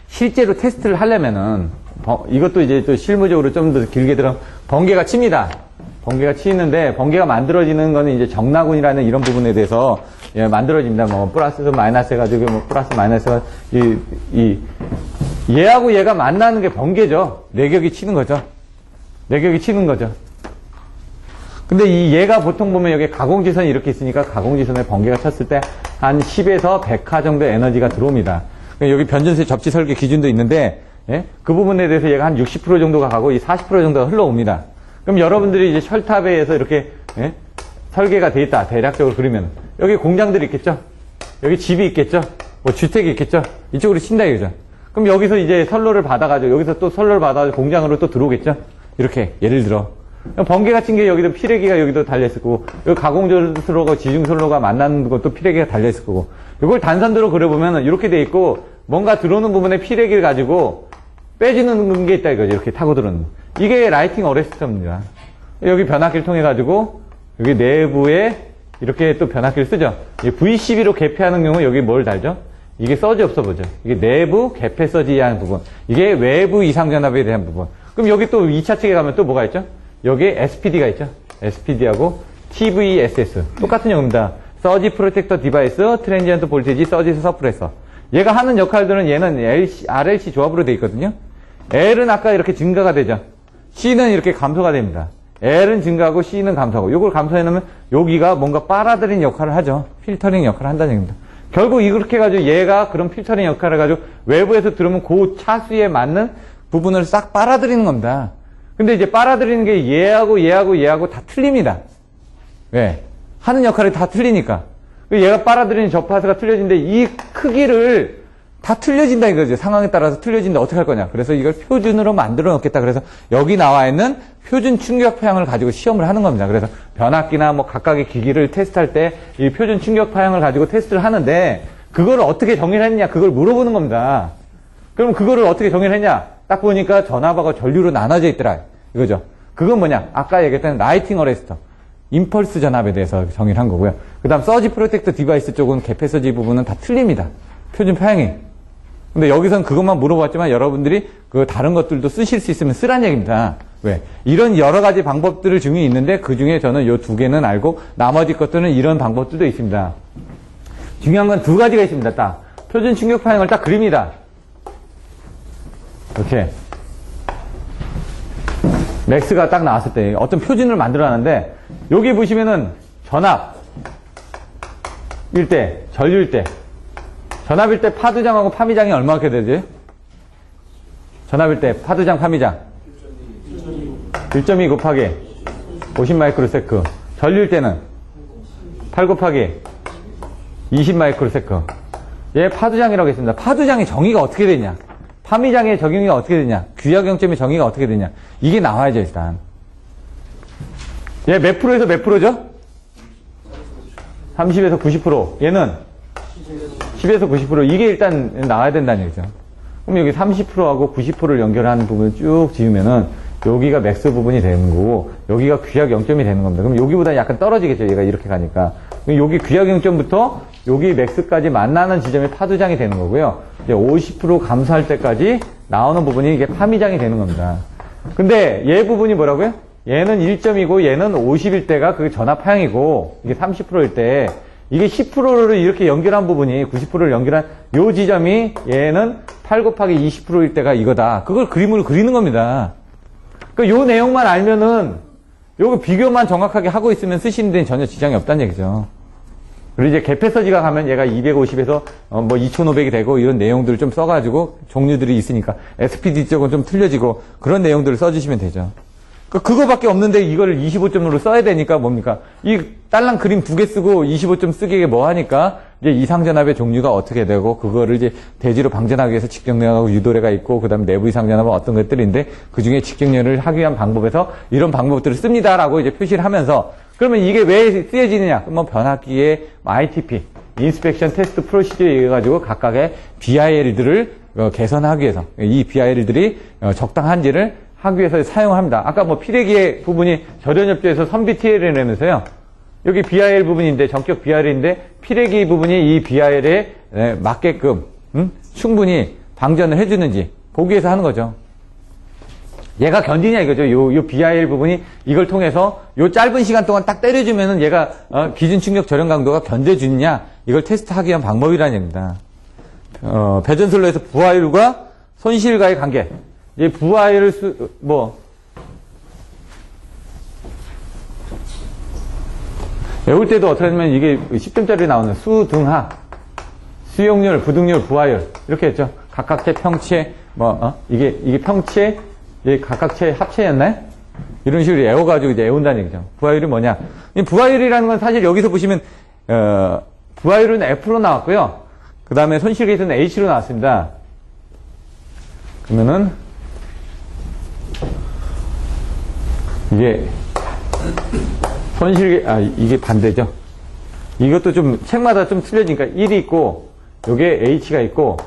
실제로 테스트를 하려면은 이것도 이제 또 실무적으로 좀 더 길게 들어가면 번개가 칩니다. 번개가 치이는데, 번개가 만들어지는 거는 이제 정나군이라는 이런 부분에 대해서, 예, 만들어집니다. 뭐, 플러스 마이너스 해가지고, 뭐, 플러스 마이너스가, 얘하고 얘가 만나는 게 번개죠. 내격이 치는 거죠. 내격이 치는 거죠. 근데 이 얘가 보통 보면 여기 가공지선이 이렇게 있으니까 가공지선에 번개가 쳤을 때 한 10에서 100화 정도 에너지가 들어옵니다. 여기 변전세 접지 설계 기준도 있는데, 예? 그 부분에 대해서 얘가 한 60% 정도가 가고 이 40% 정도가 흘러옵니다. 그럼 여러분들이 이제 철탑에서 이렇게, 예? 설계가 돼 있다. 대략적으로 그리면. 여기 공장들이 있겠죠? 여기 집이 있겠죠? 뭐 주택이 있겠죠? 이쪽으로 친다 이거죠. 그럼 여기서 이제 선로를 받아가지고 여기서 또 선로를 받아가지고 공장으로 또 들어오겠죠? 이렇게 예를 들어. 번개가 친 게 여기도 피레기가 여기도 달려있을 거고, 여기 가공선로가 지중선로가 만나는 것도 피레기가 달려있을 거고, 이걸 단선도로 그려보면 이렇게 돼 있고, 뭔가 들어오는 부분에 피레기를 가지고 빼지는 게 있다 이거죠. 이렇게 타고 들어오는. 이게 라이팅 어레스터입니다. 여기 변압기를 통해가지고, 여기 내부에 이렇게 또 변압기를 쓰죠. V12로 개폐하는 경우 여기 뭘 달죠? 이게 서지 없어 보죠. 이게 내부 개폐 서지에 대한 부분. 이게 외부 이상전압에 대한 부분. 그럼 여기 또 2차 측에 가면 또 뭐가 있죠? 여기에 SPD가 있죠. SPD하고 TVSS. 똑같은 용어입니다. 서지 프로텍터 디바이스, 트랜지언트 볼테지, 서지 서프레서. 얘가 하는 역할들은 얘는 RLC 조합으로 되어 있거든요. L은 아까 이렇게 증가가 되죠. C는 이렇게 감소가 됩니다. L은 증가하고 C는 감소하고. 이걸 감소해 놓으면 여기가 뭔가 빨아들이는 역할을 하죠. 필터링 역할을 한다는 얘기입니다. 결국 이렇게 해가지고 얘가 그런 필터링 역할을 해가지고 외부에서 들어오면 그 차수에 맞는 부분을 싹 빨아들이는 겁니다. 근데 이제 빨아들이는 게 얘하고 다 틀립니다. 왜? 하는 역할이 다 틀리니까. 얘가 빨아들이는 저 파스가 틀려진데 이 크기를 다 틀려진다 이거죠. 상황에 따라서 틀려진다. 어떻게 할 거냐. 그래서 이걸 표준으로 만들어 놓겠다. 그래서 여기 나와 있는 표준 충격 파형을 가지고 시험을 하는 겁니다. 그래서 변압기나 뭐 각각의 기기를 테스트할 때 이 표준 충격 파형을 가지고 테스트를 하는데 그걸 어떻게 정의를 했냐. 그걸 물어보는 겁니다. 그럼 그거를 어떻게 정의를 했냐. 딱 보니까 전압하고 전류로 나눠져 있더라. 이거죠. 그건 뭐냐. 아까 얘기했던 라이팅 어레스터. 임펄스 전압에 대해서 정의를 한 거고요. 그 다음 서지 프로텍터 디바이스 쪽은 개폐 서지 부분은 다 틀립니다. 표준 파형이. 근데 여기선 그것만 물어봤지만 여러분들이 그 다른 것들도 쓰실 수 있으면 쓰란 얘기입니다. 왜? 이런 여러 가지 방법들을 중에 있는데 그 중에 저는 요 두 개는 알고 나머지 것들은 이런 방법들도 있습니다. 중요한 건 두 가지가 있습니다. 딱. 표준 충격 파형을 딱 그립니다. 이렇게. 맥스가 딱 나왔을 때 어떤 표준을 만들어놨는데 여기 보시면은 전압일 때, 전류일 때 전압일 때 파두장하고 파미장이 얼마나 되지? 전압일 때 파두장, 파미장 1.2 곱하기 50 마이크로세크. 전류일 때는 8 곱하기 20 마이크로세크. 얘 파두장이라고 했습니다. 파두장의 정의가 어떻게 되냐? 파미장의 적용이 어떻게 되냐? 규약영점의 정의가 어떻게 되냐? 이게 나와야죠, 일단. 얘 몇 프로에서 몇 프로죠? 30에서 90%. 얘는 10에서 90%. 이게 일단 나와야 된다는 얘기죠. 그럼 여기 30%하고 90%를 연결하는 부분을 쭉 지으면은 여기가 맥스 부분이 되는 거고 여기가 규약 0점이 되는 겁니다. 그럼 여기보다 약간 떨어지겠죠. 얘가 이렇게 가니까. 그럼 여기 규약 0점부터 여기 맥스까지 만나는 지점이 파두장이 되는 거고요. 이제 50% 감소할 때까지 나오는 부분이 이게 파미장이 되는 겁니다. 근데 얘 부분이 뭐라고요? 얘는 1점이고 얘는 50일 때가 그 전압 파형이고 이게 30%일 때 이게 10%를 이렇게 연결한 부분이 90%를 연결한 요 지점이 얘는 8 곱하기 20%일 때가 이거다. 그걸 그림으로 그리는 겁니다. 그러니까 요 내용만 알면은 요거 비교만 정확하게 하고 있으면 쓰시는 데는 전혀 지장이 없다는 얘기죠. 그리고 이제 개폐서지가 가면 얘가 250에서 뭐 2500이 되고 이런 내용들을 좀 써가지고 종류들이 있으니까 SPD 쪽은 좀 틀려지고 그런 내용들을 써주시면 되죠. 그거밖에 없는데 이거를 25점으로 써야 되니까 뭡니까? 이 딸랑 그림 2개 쓰고 25점 쓰기에 뭐 하니까 이제 이상전압의 종류가 어떻게 되고 그거를 이제 대지로 방전하기 위해서 직경련하고 유도례가 있고 그 다음에 내부 이상전압은 어떤 것들인데 그 중에 직경련을 하기 위한 방법에서 이런 방법들을 씁니다라고 이제 표시를 하면서 그러면 이게 왜 쓰여지느냐? 그러면 변압기의 ITP, 인스펙션 테스트 프로시저에 의해가지고 각각의 BIL들을 개선하기 위해서 이 BIL들이 적당한지를 하기 위해서 사용합니다. 아까 뭐 피레기의 부분이 절연협조에서 선비 TL을 내면서요. 여기 BIL 부분인데 전격 BIL인데 피레기 부분이 이 BIL에 맞게끔 충분히 방전을 해주는지 보기 위해서 하는 거죠. 얘가 견디냐 이거죠. 요 BIL 부분이 이걸 통해서 요 짧은 시간 동안 딱 때려주면은 얘가 기준 충격 절연 강도가 견뎌주느냐 이걸 테스트하기 위한 방법이라는 얘기입니다. 배전솔로에서 부하율과 손실과의 관계. 이 부하율을 외울 때도 어떻게 하냐면 이게 10점짜리 나오는 수등하, 수용률, 부등률, 부하율 이렇게 했죠. 각각체, 평체, 이게 평체, 이게 각각체 합체였나요? 이런 식으로 외워가지고 이제 외운다는 얘기죠. 부하율이 뭐냐? 이 부하율이라는 건 사실 여기서 보시면 부하율은 F로 나왔고요. 그 다음에 손실계수는 H로 나왔습니다. 그러면은 이게 이게 반대죠. 이것도 좀 책마다 좀 틀려지니까 1이 있고 요게 H가 있고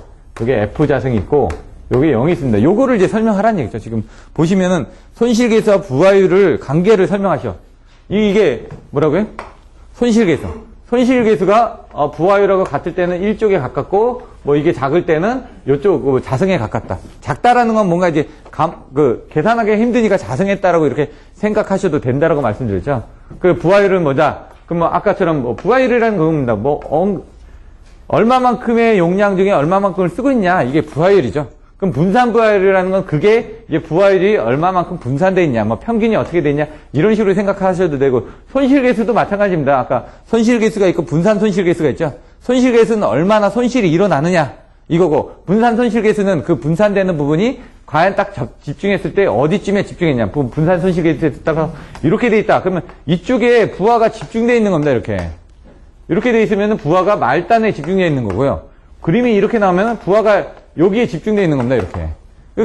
요게 F 자승이 있고 요게 0이 있습니다. 요거를 이제 설명하라는 얘기죠. 지금 보시면은 손실계수와 부하율을 관계를 설명하셔. 이게 뭐라고요? 손실계수. 손실계수가 부하율하고 같을 때는 1쪽에 가깝고 이게 작을 때는 요쪽 자승에 가깝다. 작다라는 건 뭔가 이제 계산하기 힘드니까 자승했다라고 이렇게 생각하셔도 된다라고 말씀드렸죠. 그 부하율은 뭐냐? 그럼 아까처럼 부하율이라는 겁니다. 얼마만큼의 용량 중에 얼마만큼을 쓰고 있냐? 이게 부하율이죠. 그럼 분산 부하율이라는 건 그게 이제 부하율이 얼마만큼 분산되어 있냐, 평균이 어떻게 돼 있냐, 이런 식으로 생각하셔도 되고, 손실계수도 마찬가지입니다. 아까 손실계수가 있고 분산 손실계수가 있죠. 손실계수는 얼마나 손실이 일어나느냐, 이거고, 분산 손실계수는 그 분산되는 부분이 과연 딱 집중했을 때 어디쯤에 집중했냐, 분산 손실계수에 따라서 이렇게 돼 있다. 그러면 이쪽에 부하가 집중되어 있는 겁니다, 이렇게. 이렇게 돼 있으면 부하가 말단에 집중되어 있는 거고요. 그림이 이렇게 나오면 부하가 여기에 집중되어 있는 겁니다, 이렇게.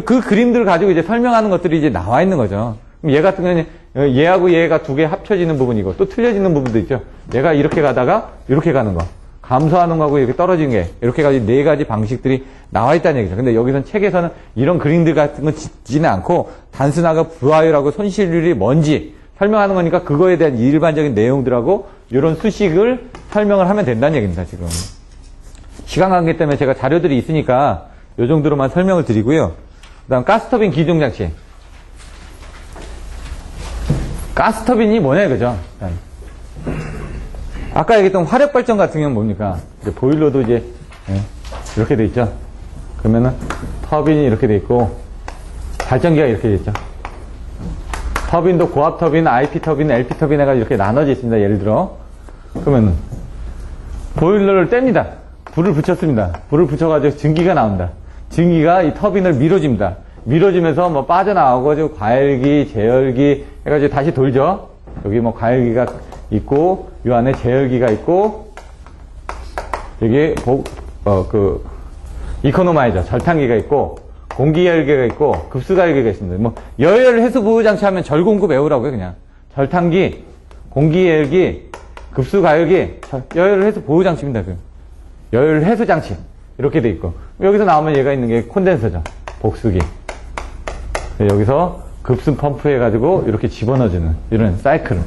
그 그림들을 가지고 이제 설명하는 것들이 이제 나와 있는 거죠. 그럼 얘 같은 경우는 얘하고 얘가 두 개 합쳐지는 부분이고 또 틀려지는 부분도 있죠. 얘가 이렇게 가다가 이렇게 가는 거. 감소하는 거하고 이렇게 떨어지는 게 이렇게 가지고 네 가지 방식들이 나와 있다는 얘기죠. 근데 여기선 책에서는 이런 그림들 같은 건 짓지는 않고 단순하게 부하율하고 손실률이 뭔지 설명하는 거니까 그거에 대한 일반적인 내용들하고 이런 수식을 설명을 하면 된다는 얘기입니다, 지금. 시간 관계 때문에 제가 자료들이 있으니까 이 정도로만 설명을 드리고요. 그 다음 가스터빈 기종장치. 가스터빈이 뭐냐 이거죠. 아까 얘기했던 화력발전 같은 경우는 뭡니까? 이제 보일러도 이제 이렇게 돼 있죠. 그러면은 터빈이 이렇게 돼 있고 발전기가 이렇게 돼 있죠. 터빈도 고압 터빈, IP 터빈, LP 터빈 해가지고 이렇게 나눠져 있습니다. 예를 들어 그러면은 보일러를 뗍니다. 불을 붙였습니다. 불을 붙여가지고 증기가 나온다. 증기가 이 터빈을 밀어줍니다. 밀어주면서 빠져나오고 과열기, 제열기 해가지고 다시 돌죠. 여기 과열기가 있고 이 안에 제열기가 있고 여기 이코노마이저 절탄기가 있고 공기열기가 있고 급수가열기가 있습니다. 여열 해수 보호 장치 하면 절공급 외우라고요, 그냥. 절탄기, 공기열기, 급수가열기, 여열 해수 보호 장치입니다. 여열 해수 장치 이렇게 돼 있고 여기서 나오면 얘가 있는 게 콘덴서죠. 복수기. 여기서 급수 펌프 해가지고 이렇게 집어넣어주는 이런 사이클을.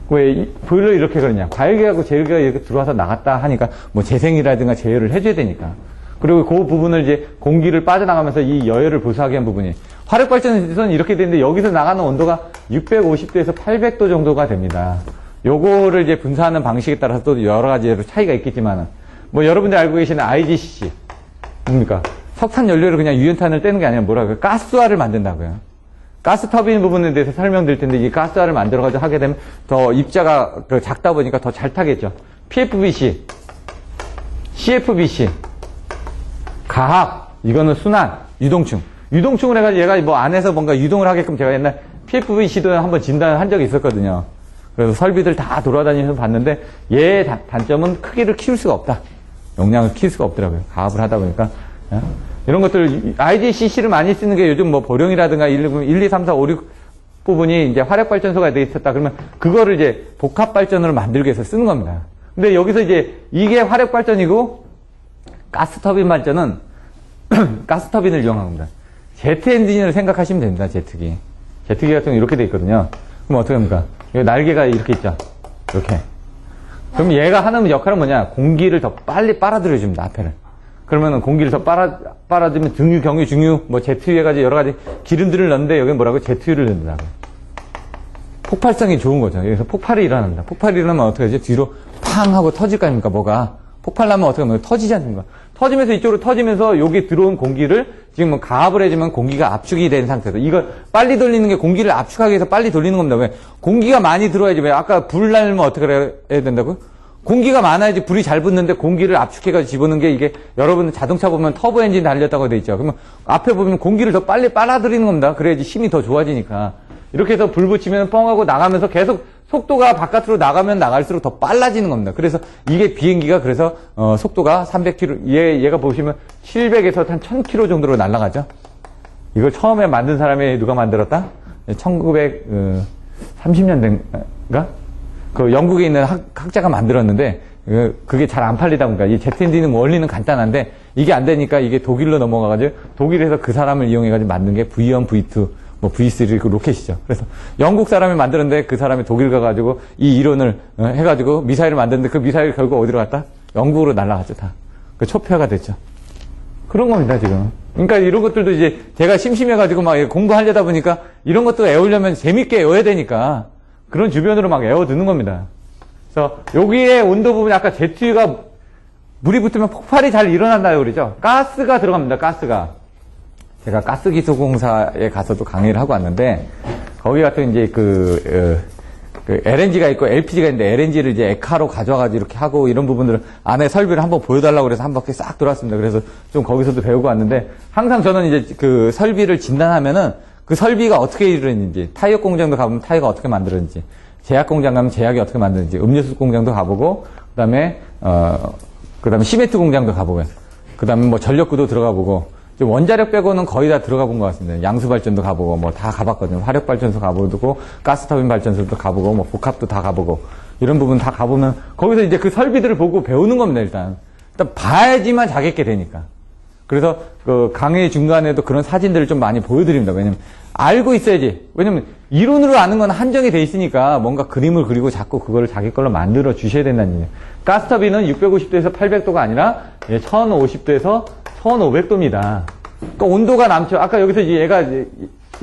왜 보일러 이렇게 그러냐? 과열기하고 제열기가 이렇게 들어와서 나갔다 하니까 재생이라든가 제열을 해줘야 되니까. 그리고 그 부분을 이제 공기를 빠져나가면서 이 여열을 보수하게 한 부분이. 화력발전에서는 이렇게 되는데 여기서 나가는 온도가 650도에서 800도 정도가 됩니다. 요거를 이제 분사하는 방식에 따라서 또 여러 가지로 차이가 있겠지만은 여러분들 알고 계시는 IGCC 뭡니까? 석탄 연료를 그냥 유연탄을 떼는 게 아니라 뭐라고요? 가스화를 만든다고요. 가스 터빈 부분에 대해서 설명드릴 텐데 이 가스화를 만들어가지고 하게 되면 더 입자가 작다 보니까 더 잘 타겠죠. PFBC, CFBC, 가압, 이거는 순환, 유동충. 유동충을 해가지고 얘가 안에서 뭔가 유동을 하게끔 제가 옛날 PFBC도 한번 진단한 적이 있었거든요. 그래서 설비들 다 돌아다니면서 봤는데 얘의 단점은 크기를 키울 수가 없다. 용량을 키울 수가 없더라고요. 가압을 하다 보니까. 이런 것들, IGCC를 많이 쓰는 게 요즘 보령이라든가 1, 2, 3, 4, 5, 6 부분이 이제 화력발전소가 돼 있었다. 그러면 그거를 이제 복합발전으로 만들기 위해서 쓰는 겁니다. 근데 여기서 이제 이게 화력발전이고 가스터빈 발전은 가스터빈을 이용한 겁니다. 제트 엔진을 생각하시면 됩니다. 제트기. 제트기 같은 경우 이렇게 돼 있거든요. 그럼 어떻게 합니까? 여기 날개가 이렇게 있죠. 이렇게. 그럼 얘가 하는 역할은 뭐냐? 공기를 더 빨리 빨아들여줍니다. 앞에를. 그러면은 공기를 더 빨아주면 등유, 경유, 중유, 뭐 제트유 해가지고 여러 가지 기름들을 넣는데 여기 뭐라고? 제트유를 넣는다고. 폭발성이 좋은 거죠. 여기서 폭발이 일어난다. 폭발이 일어나면 어떻게 하지? 뒤로 팡 하고 터질 거 아닙니까? 뭐가? 폭발 나면 어떻게 하면 터지지 않습니까? 터지면서 이쪽으로 터지면서 여기 들어온 공기를 지금 뭐 가압을 해주면 공기가 압축이 된 상태에서 이걸 빨리 돌리는 게 공기를 압축하기 위해서 빨리 돌리는 겁니다. 왜? 공기가 많이 들어와야지. 왜? 아까 불 날면 어떻게 해야 된다고요? 공기가 많아야지 불이 잘 붙는데 공기를 압축해가지고 집어넣는 게 이게 여러분 자동차 보면 터보 엔진 달렸다고 돼 있죠. 그러면 앞에 보면 공기를 더 빨리 빨아들이는 겁니다. 그래야지 힘이 더 좋아지니까. 이렇게 해서 불 붙이면 뻥하고 나가면서 계속 속도가 바깥으로 나가면 나갈수록 더 빨라지는 겁니다. 그래서 이게 비행기가 그래서 속도가 300km, 얘가 보시면 700에서 한 1000km 정도로 날아가죠. 이걸 처음에 만든 사람이 누가 만들었다? 1930년대인가? 그 영국에 있는 학자가 만들었는데 그게 잘 안 팔리다 보니까 이 제트 엔진은 원리는 간단한데 이게 안 되니까 이게 독일로 넘어가가지고 독일에서 그 사람을 이용해가지고 만든 게 V1, V2 뭐 V3 그 로켓이죠. 그래서 영국 사람이 만들었는데 그 사람이 독일 가가지고 이 이론을 해가지고 미사일을 만드는데 그 미사일 결국 어디로 갔다? 영국으로 날아갔죠. 다. 그 초표가 됐죠. 그런 겁니다, 지금. 그러니까 이런 것들도 이제 제가 심심해가지고 막 공부하려다 보니까 이런 것도 애우려면 재밌게 애워야 되니까 그런 주변으로 막 애워두는 겁니다. 그래서 여기에 온도 부분이 아까 제트유가 물이 붙으면 폭발이 잘 일어난다고 그러죠. 가스가 들어갑니다, 가스가. 제가 가스기술공사에 가서도 강의를 하고 왔는데, 거기 같은 이제 그 LNG가 있고 LPG가 있는데 LNG를 이제 액화로 가져와가지고 이렇게 하고 이런 부분들을 안에 설비를 한번 보여달라고 그래서 한 바퀴 싹 돌았습니다. 그래서 좀 거기서도 배우고 왔는데, 항상 저는 이제 그 설비를 진단하면은 그 설비가 어떻게 이루어지는지, 타이어 공장도 가보면 타이어가 어떻게 만들어지는지, 제약 공장 가면 제약이 어떻게 만드는지, 음료수 공장도 가보고, 그 다음에 시멘트 공장도 가보고요. 그 다음에 뭐 전력구도 들어가 보고, 원자력 빼고는 거의 다 들어가 본 것 같습니다. 양수발전도 가보고, 뭐 다 가봤거든요. 화력발전소 가보고, 가스터빈 발전소도 가보고, 뭐 복합도 다 가보고, 이런 부분 다 가보면, 거기서 이제 그 설비들을 보고 배우는 겁니다, 일단. 일단 봐야지만 자객게 되니까. 그래서 그 강의 중간에도 그런 사진들을 좀 많이 보여드립니다. 왜냐면, 알고 있어야지. 왜냐면, 이론으로 아는 건 한정이 돼 있으니까 뭔가 그림을 그리고 자꾸 그거를 자기 걸로 만들어 주셔야 된다는 얘기예요. 가스터빈은 650도에서 800도가 아니라 1050도에서 1500도입니다. 그러니까 온도가 남죠. 아까 여기서 이제 얘가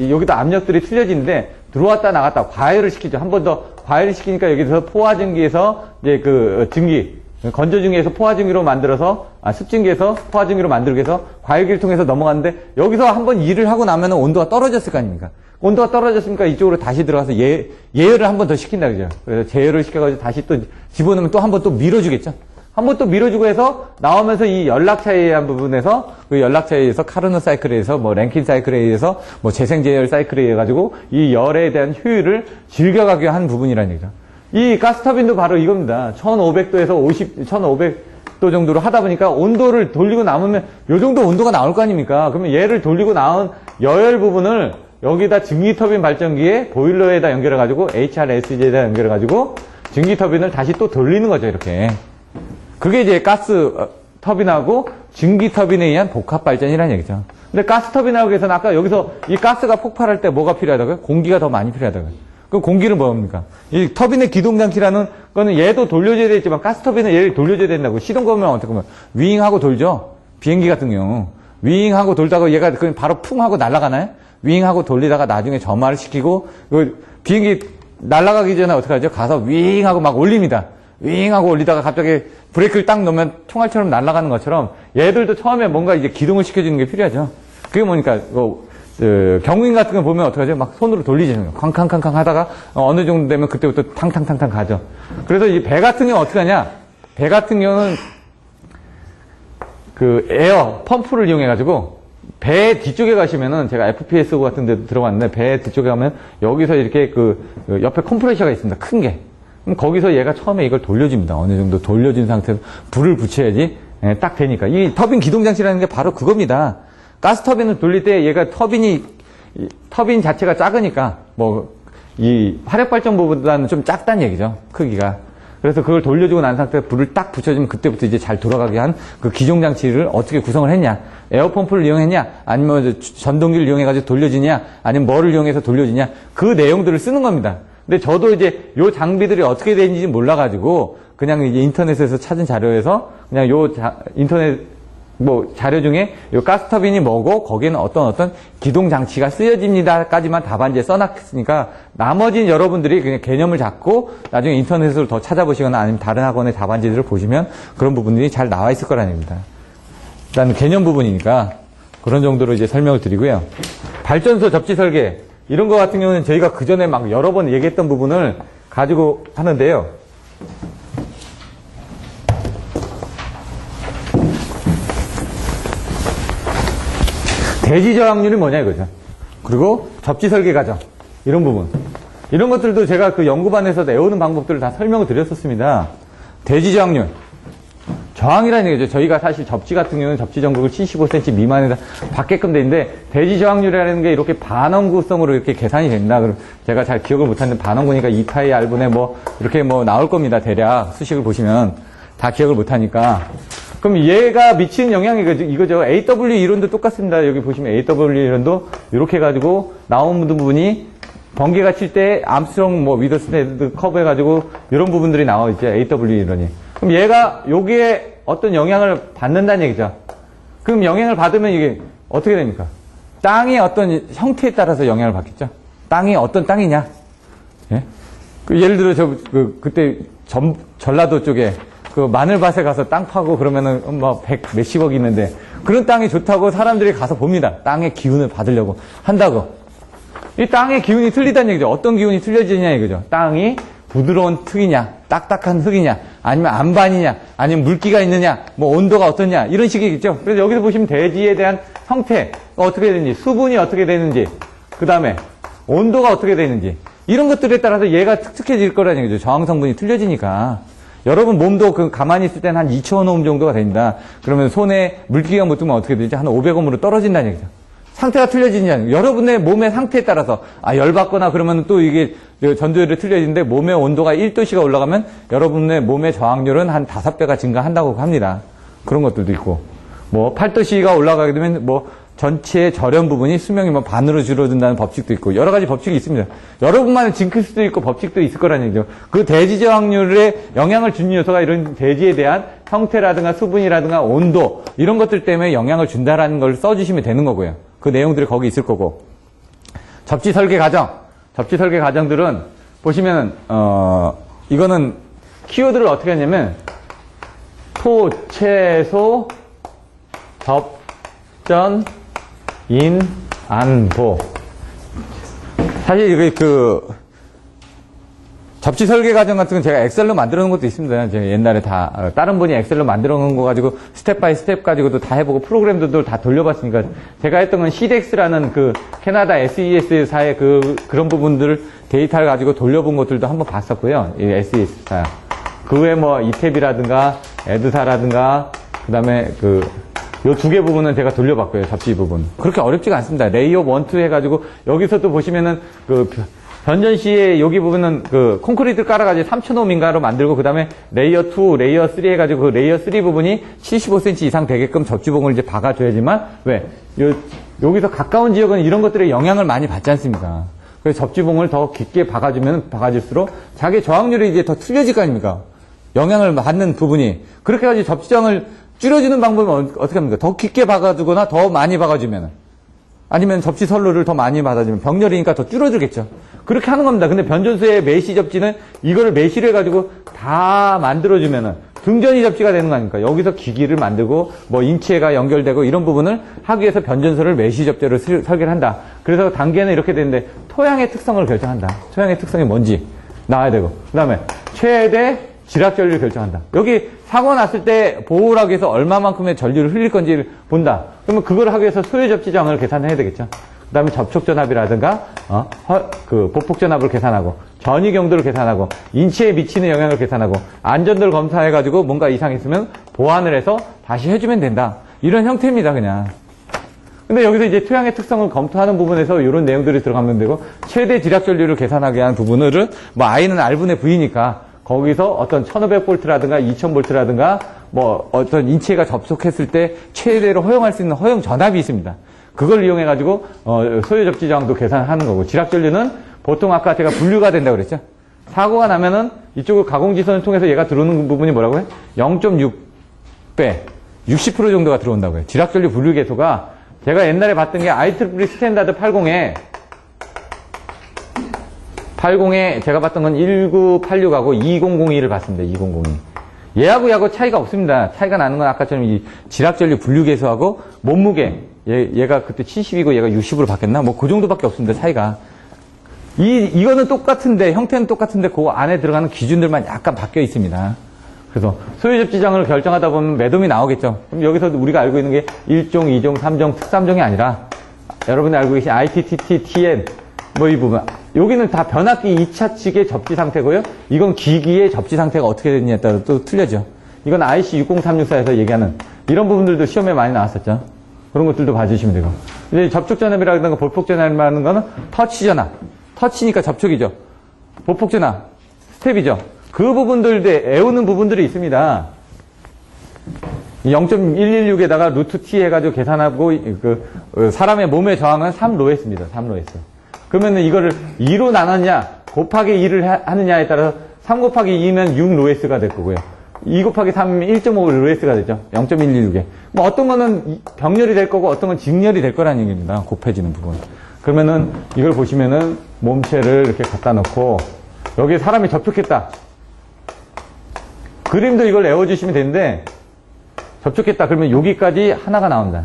여기다 압력들이 틀려지는데 들어왔다 나갔다 과열을 시키죠. 한 번 더 과열을 시키니까 여기서 포화증기에서 이제 그 증기, 건조증기에서 포화증기로 만들어서 습증기에서 포화증기로 만들기 위해서 과열기를 통해서 넘어갔는데 여기서 한번 일을 하고 나면 온도가 떨어졌을 거 아닙니까? 온도가 떨어졌으니까 이쪽으로 다시 들어가서 예열을 한 번 더 시킨다 그죠? 그래서 재열을 시켜가지고 다시 또 집어넣으면 또 한 번 또 밀어주겠죠? 한 번 또 밀어주고 해서 나오면서 이 연락차에 의한 부분에서 그 연락차에 의해서 카르노 사이클에 의해서 뭐 랭킨 사이클에 의해서 뭐 재생재열 사이클에 의해 가지고 이 열에 대한 효율을 즐겨가게 한 부분이라는 얘기죠. 이 가스터빈도 바로 이겁니다. 1500도에서 1500도 정도로 하다 보니까 온도를 돌리고 남으면 요 정도 온도가 나올 거 아닙니까? 그러면 얘를 돌리고 나온 여열 부분을 여기다 증기터빈 발전기에 보일러에다 연결해가지고 HRSG에다 연결해가지고 증기터빈을 다시 또 돌리는 거죠, 이렇게. 그게 이제 가스 터빈하고 증기터빈에 의한 복합발전이라는 얘기죠. 근데 가스터빈하고 해서는 아까 여기서 이 가스가 폭발할 때 뭐가 필요하다고요? 공기가 더 많이 필요하다고요. 그 공기는 뭡니까? 이 터빈의 기동장치라는 거는 얘도 돌려줘야 되겠지만 가스터빈은 얘를 돌려줘야 된다고. 시동 거면 어떻게 보면 윙하고 돌죠? 비행기 같은 경우. 윙하고 돌다가 얘가 그냥 바로 풍 하고 날아가나요? 윙하고 돌리다가 나중에 점화를 시키고 비행기 날아가기 전에 어떻게 하죠? 가서 윙하고 막 올립니다. 윙하고 올리다가 갑자기 브레이크를 딱 넣으면 총알처럼 날아가는 것처럼 얘들도 처음에 뭔가 이제 기동을 시켜주는 게 필요하죠. 그게 뭐니까 경유인 같은 거 보면 어떻게 하죠? 막 손으로 돌리죠. 쾅쾅쾅쾅 하다가 어느 정도 되면 그때부터 탕탕탕탕 가죠. 그래서 이 배 같은 경우는 어떻게 하냐? 배 같은 경우는 그 에어 펌프를 이용해가지고 배 뒤쪽에 가시면은 제가 FPSO 같은 데 들어갔는데 배 뒤쪽에 가면 여기서 이렇게 그 옆에 컴프레셔가 있습니다. 큰 게. 그럼 거기서 얘가 처음에 이걸 돌려줍니다. 어느 정도 돌려준 상태에서 불을 붙여야지 딱 되니까. 이 터빈 기동장치라는 게 바로 그겁니다. 가스 터빈을 돌릴 때 얘가 터빈 자체가 작으니까 이 화력발전보다는 좀 작다는 얘기죠. 크기가. 그래서 그걸 돌려주고 난 상태에 불을 딱 붙여주면 그때부터 이제 잘 돌아가게 한 그 기종장치를 어떻게 구성을 했냐. 에어펌프를 이용했냐. 아니면 전동기를 이용해가지고 돌려주냐. 아니면 뭐를 이용해서 돌려주냐. 그 내용들을 쓰는 겁니다. 근데 저도 이제 요 장비들이 어떻게 되는지 몰라가지고 그냥 이제 인터넷에서 찾은 자료에서 그냥 인터넷 뭐 자료 중에 이 가스터빈이 뭐고 거기에는 어떤 기동 장치가 쓰여집니다까지만 답안지에 써놨으니까 나머지는 여러분들이 그냥 개념을 잡고 나중에 인터넷으로 더 찾아보시거나 아니면 다른 학원의 답안지들을 보시면 그런 부분들이 잘 나와 있을 거라는 얘기입니다. 일단 개념 부분이니까 그런 정도로 이제 설명을 드리고요. 발전소 접지 설계 이런 거 같은 경우는 저희가 그 전에 막 여러 번 얘기했던 부분을 가지고 하는데요. 대지 저항률이 뭐냐 이거죠. 그리고 접지 설계 과정 이런 부분 이런 것들도 제가 그 연구반에서 외우는 방법들을 다 설명을 드렸었습니다. 대지 저항률 저항이라는 얘기죠. 저희가 사실 접지 같은 경우는 접지 전극을 75cm 미만에다 받게끔 돼 있는데 대지 저항률이라는 게 이렇게 반원구성으로 이렇게 계산이 됩니다. 그럼 제가 잘 기억을 못하는데 반원구니까 2파이 R분의 뭐 이렇게 뭐 나올 겁니다. 대략 수식을 보시면 다 기억을 못하니까. 그럼 얘가 미치는 영향이 이거죠. AW 이론도 똑같습니다. 여기 보시면 AW 이론도 이렇게 해가지고 나온 부분이 번개가 칠 때 암스트롱 뭐 위더스테드 커브 해가지고 이런 부분들이 나와 있죠. AW 이론이. 그럼 얘가 여기에 어떤 영향을 받는다는 얘기죠. 그럼 영향을 받으면 이게 어떻게 됩니까? 땅의 어떤 형태에 따라서 영향을 받겠죠. 땅이 어떤 땅이냐? 예? 예를 들어 그때 전라도 쪽에 그 마늘밭에 가서 땅 파고 그러면은 뭐 100 몇십억이 있는데 그런 땅이 좋다고 사람들이 가서 봅니다. 땅의 기운을 받으려고 한다고. 이 땅의 기운이 틀리다는 얘기죠. 어떤 기운이 틀려지냐 이거죠. 땅이 부드러운 흙이냐, 딱딱한 흙이냐, 아니면 안반이냐, 아니면 물기가 있느냐, 뭐 온도가 어떠냐 이런 식이겠죠. 그래서 여기서 보시면 대지에 대한 형태 어떻게 되는지, 수분이 어떻게 되는지, 그 다음에 온도가 어떻게 되는지 이런 것들에 따라서 얘가 특특해질 거라는 얘기죠. 저항 성분이 틀려지니까. 여러분 몸도 가만히 있을 때는 한 2,000오hm 정도가 됩니다. 그러면 손에 물기가 묻으면 어떻게 되지? 한 500ohm으로 떨어진다는 얘기죠. 상태가 틀려지냐. 여러분의 몸의 상태에 따라서 열받거나 그러면 또 이게 전도율이 틀려지는데 몸의 온도가 1도씨가 올라가면 여러분의 몸의 저항률은 한 5배가 증가한다고 합니다. 그런 것들도 있고. 뭐 8도씨가 올라가게 되면 뭐 전체 절연 부분이 수명이 뭐 반으로 줄어든다는 법칙도 있고 여러 가지 법칙이 있습니다. 여러분만의 징크스도 있고 법칙도 있을 거라는 얘기죠. 그 대지 저항률에 영향을 주는 요소가 이런 대지에 대한 형태라든가 수분이라든가 온도 이런 것들 때문에 영향을 준다라는 걸 써주시면 되는 거고요. 그 내용들이 거기 있을 거고. 접지 설계 과정. 접지 설계 과정들은 보시면 이거는 키워드를 어떻게 하냐면 토, 채소, 접전, 인, 안, 보. 사실 이게 접지 설계 과정 같은 건 제가 엑셀로 만들어 놓은 것도 있습니다. 제가 옛날에 다른 분이 엑셀로 만들어 놓은 거 가지고 스텝 바이 스텝 가지고도 다 해보고 프로그램들도 다 돌려봤으니까 제가 했던 건 CDEX라는 그 캐나다 SES사의 그런 부분들을 데이터를 가지고 돌려본 것들도 한번 봤었고요. 이 SES사. 그 외에 뭐 이탭이라든가 에드사라든가 그 다음에 요 두 개 부분은 제가 돌려봤고요. 접지 부분. 그렇게 어렵지가 않습니다. 레이어 1, 2 해가지고 여기서도 보시면은 변전 시에 여기 부분은 콘크리트 깔아가지고 3,000ohm인가로 만들고 그 다음에 레이어 2, 레이어 3 해가지고 그 레이어 3 부분이 75cm 이상 되게끔 접지봉을 이제 박아줘야지만 왜? 여기서 가까운 지역은 이런 것들에 영향을 많이 받지 않습니까? 그래서 접지봉을 더 깊게 박아주면 박아줄수록 자기 저항률이 이제 더 틀려질 거 아닙니까? 영향을 받는 부분이. 그렇게 해가지고 접지장을 줄여주는 방법은 어떻게 합니까? 더 깊게 박아주거나 더 많이 박아주면 아니면 접지 선로를 더 많이 받아주면 병렬이니까 더 줄어들겠죠. 그렇게 하는 겁니다. 근데 변전소의 메시 접지는 이거를 메시를 해가지고 다 만들어주면은 등전이 접지가 되는 거 아닙니까? 여기서 기기를 만들고 뭐 인체가 연결되고 이런 부분을 하기 위해서 변전소를 메시 접재로 설계를 한다. 그래서 단계는 이렇게 되는데 토양의 특성을 결정한다. 토양의 특성이 뭔지 나와야 되고 그 다음에 최대 지락 전류를 결정한다. 여기 사고 났을 때 보호를 하기 위해서 얼마만큼의 전류를 흘릴 건지를 본다. 그러면 그걸 하기 위해서 소요 접지 저항을 계산해야 되겠죠. 그 다음에 접촉 전압이라든가 보폭 전압을 계산하고 전이 경도를 계산하고 인체에 미치는 영향을 계산하고 안전도를 검사해가지고 뭔가 이상이 있으면 보완을 해서 다시 해주면 된다. 이런 형태입니다, 그냥. 근데 여기서 이제 토양의 특성을 검토하는 부분에서 이런 내용들이 들어가면 되고 최대 지락 전류를 계산하게 하는 부분을 뭐 I는 R분의 V니까 거기서 어떤 1500V라든가 2000V라든가 뭐 어떤 인체가 접촉했을 때 최대로 허용할 수 있는 허용 전압이 있습니다. 그걸 이용해 가지고 소요 접지 저항도 계산하는 거고 지락 전류는 보통 아까 제가 분류가 된다고 그랬죠. 사고가 나면은 이쪽을 가공지선을 통해서 얘가 들어오는 부분이 뭐라고 해? 0.6배 60% 정도가 들어온다고요. 지락전류 분류계수가 제가 옛날에 봤던 게 IEEE 스탠다드 80에 제가 봤던 건 1986하고 2002를 봤습니다. 2002. 얘하고 차이가 없습니다. 차이가 나는 건 아까처럼 이 지락전류 분류계수하고 몸무게. 얘가 그때 70이고 얘가 60으로 바뀌었나? 뭐 그 정도밖에 없습니다. 차이가. 이거는 똑같은데, 형태는 똑같은데 그 안에 들어가는 기준들만 약간 바뀌어 있습니다. 그래서 소유접지장을 결정하다 보면 매도이 나오겠죠. 그럼 여기서 우리가 알고 있는 게 1종, 2종, 3종, 특3종이 아니라 여러분이 알고 계신 ITTT, TN 뭐 이 부분. 여기는 다 변압기 2차 측의 접지 상태고요. 이건 기기의 접지 상태가 어떻게 됐느냐에 따라 또 틀려져. 이건 IC 60364에서 얘기하는 이런 부분들도 시험에 많이 나왔었죠. 그런 것들도 봐주시면 되고. 이제 접촉전압이라든가 볼폭전압이라는 거는 터치전압. 터치니까 접촉이죠. 보폭전압, 스텝이죠. 그 부분들에 애우는 부분들이 있습니다. 0.116에다가 루트 T 해가지고 계산하고, 사람의 몸의 저항은 3로에스입니다. 3로에스. 그러면은 이거를 2로 나눴냐, 곱하기 2를 하느냐에 따라서 3 곱하기 2면 6로에스가 될 거고요. 2 곱하기 3이면 1.5로에스가 되죠. 0.116에. 뭐 어떤 거는 병렬이 될 거고 어떤 건 직렬이 될 거라는 얘기입니다. 곱해지는 부분. 그러면은 이걸 보시면은 몸체를 이렇게 갖다 놓고 여기에 사람이 접촉했다. 그림도 이걸 외워주시면 되는데 접촉했다. 그러면 여기까지 하나가 나온다.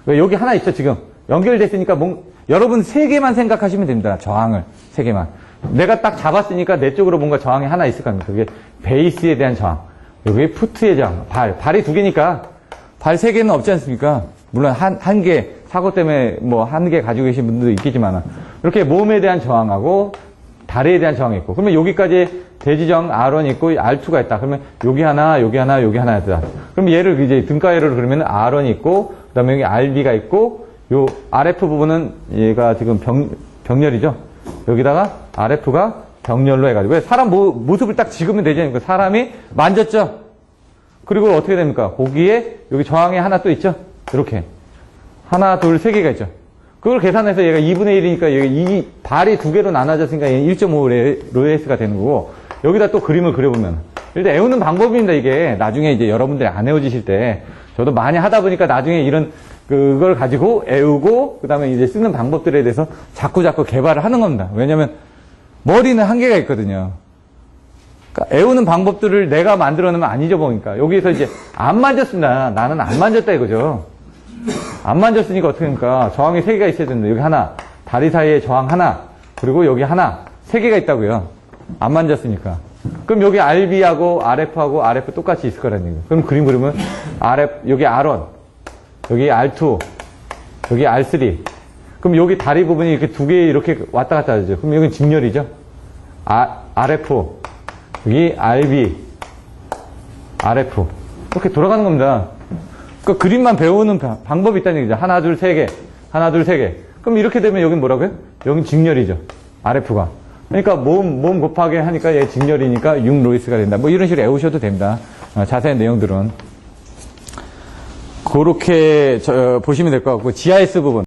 여기 하나 있죠 지금. 연결됐으니까 여러분 3개만 생각하시면 됩니다. 저항을 3개만. 내가 딱 잡았으니까 내 쪽으로 뭔가 저항이 하나 있을 겁니다. 그게 베이스에 대한 저항. 여기 푸트의 저항. 발이 2개니까 발 3개는 없지 않습니까? 물론 한 개, 사고 때문에 뭐 한 개 가지고 계신 분들도 있겠지만 이렇게 몸에 대한 저항하고 다리에 대한 저항이 있고 그러면 여기까지 대지정 R1이 있고 R2가 있다. 그러면 여기 하나, 여기 하나, 여기 하나 있다. 그럼 얘를 이제 등가위로 그러면 R1이 있고 그다음에 여기 RB가 있고 요 RF 부분은 얘가 지금 병렬이죠. 여기다가 RF가 병렬로 해가지고 사람 모습을 딱 찍으면 되죠. 그 사람이 만졌죠. 그리고 어떻게 됩니까? 거기에 여기 저항이 하나 또 있죠. 이렇게 하나, 둘, 3개가 있죠. 그걸 계산해서 얘가 2분의 1이니까 여기 발이 2개로 나눠졌으니까 얘는 1.5로에스가 되는 거고 여기다 또 그림을 그려보면 일단 애우는 방법입니다. 이게 나중에 이제 여러분들이 안 애워지실 때 저도 많이 하다 보니까 나중에 이런 그걸 가지고 애우고 그 다음에 이제 쓰는 방법들에 대해서 자꾸 개발을 하는 겁니다. 왜냐면 머리는 한계가 있거든요. 그러니까 애우는 방법들을 내가 만들어 놓으면 안 잊어버리니까 여기에서 이제 안 만졌습니다. 나는 안 만졌다 이거죠. 안 만졌으니까 어떻게 합니까? 저항이 3개가 있어야 된다. 여기 하나, 다리 사이에 저항 하나, 그리고 여기 하나, 3개가 있다고요. 안 만졌으니까. 그럼 여기 RB하고 RF하고 RF 똑같이 있을 거라는 얘기예요. 그럼 그림 그리면 여기 R1, 여기 R2, 여기 R3. 그럼 여기 다리 부분이 이렇게 2개 이렇게 왔다 갔다 하죠. 그럼 여기 직렬이죠. RF, 여기 RB, RF. 이렇게 돌아가는 겁니다. 그 그림만 배우는 방법이 있다는 얘기죠. 하나, 둘, 3개. 하나, 둘, 3개. 그럼 이렇게 되면 여긴 뭐라고요? 여긴 직렬이죠. RF가. 그러니까 몸 곱하기 하니까 얘 직렬이니까 6로이스가 된다. 뭐 이런 식으로 외우셔도 됩니다. 자세한 내용들은. 그렇게 보시면 될 것 같고, GIS 부분.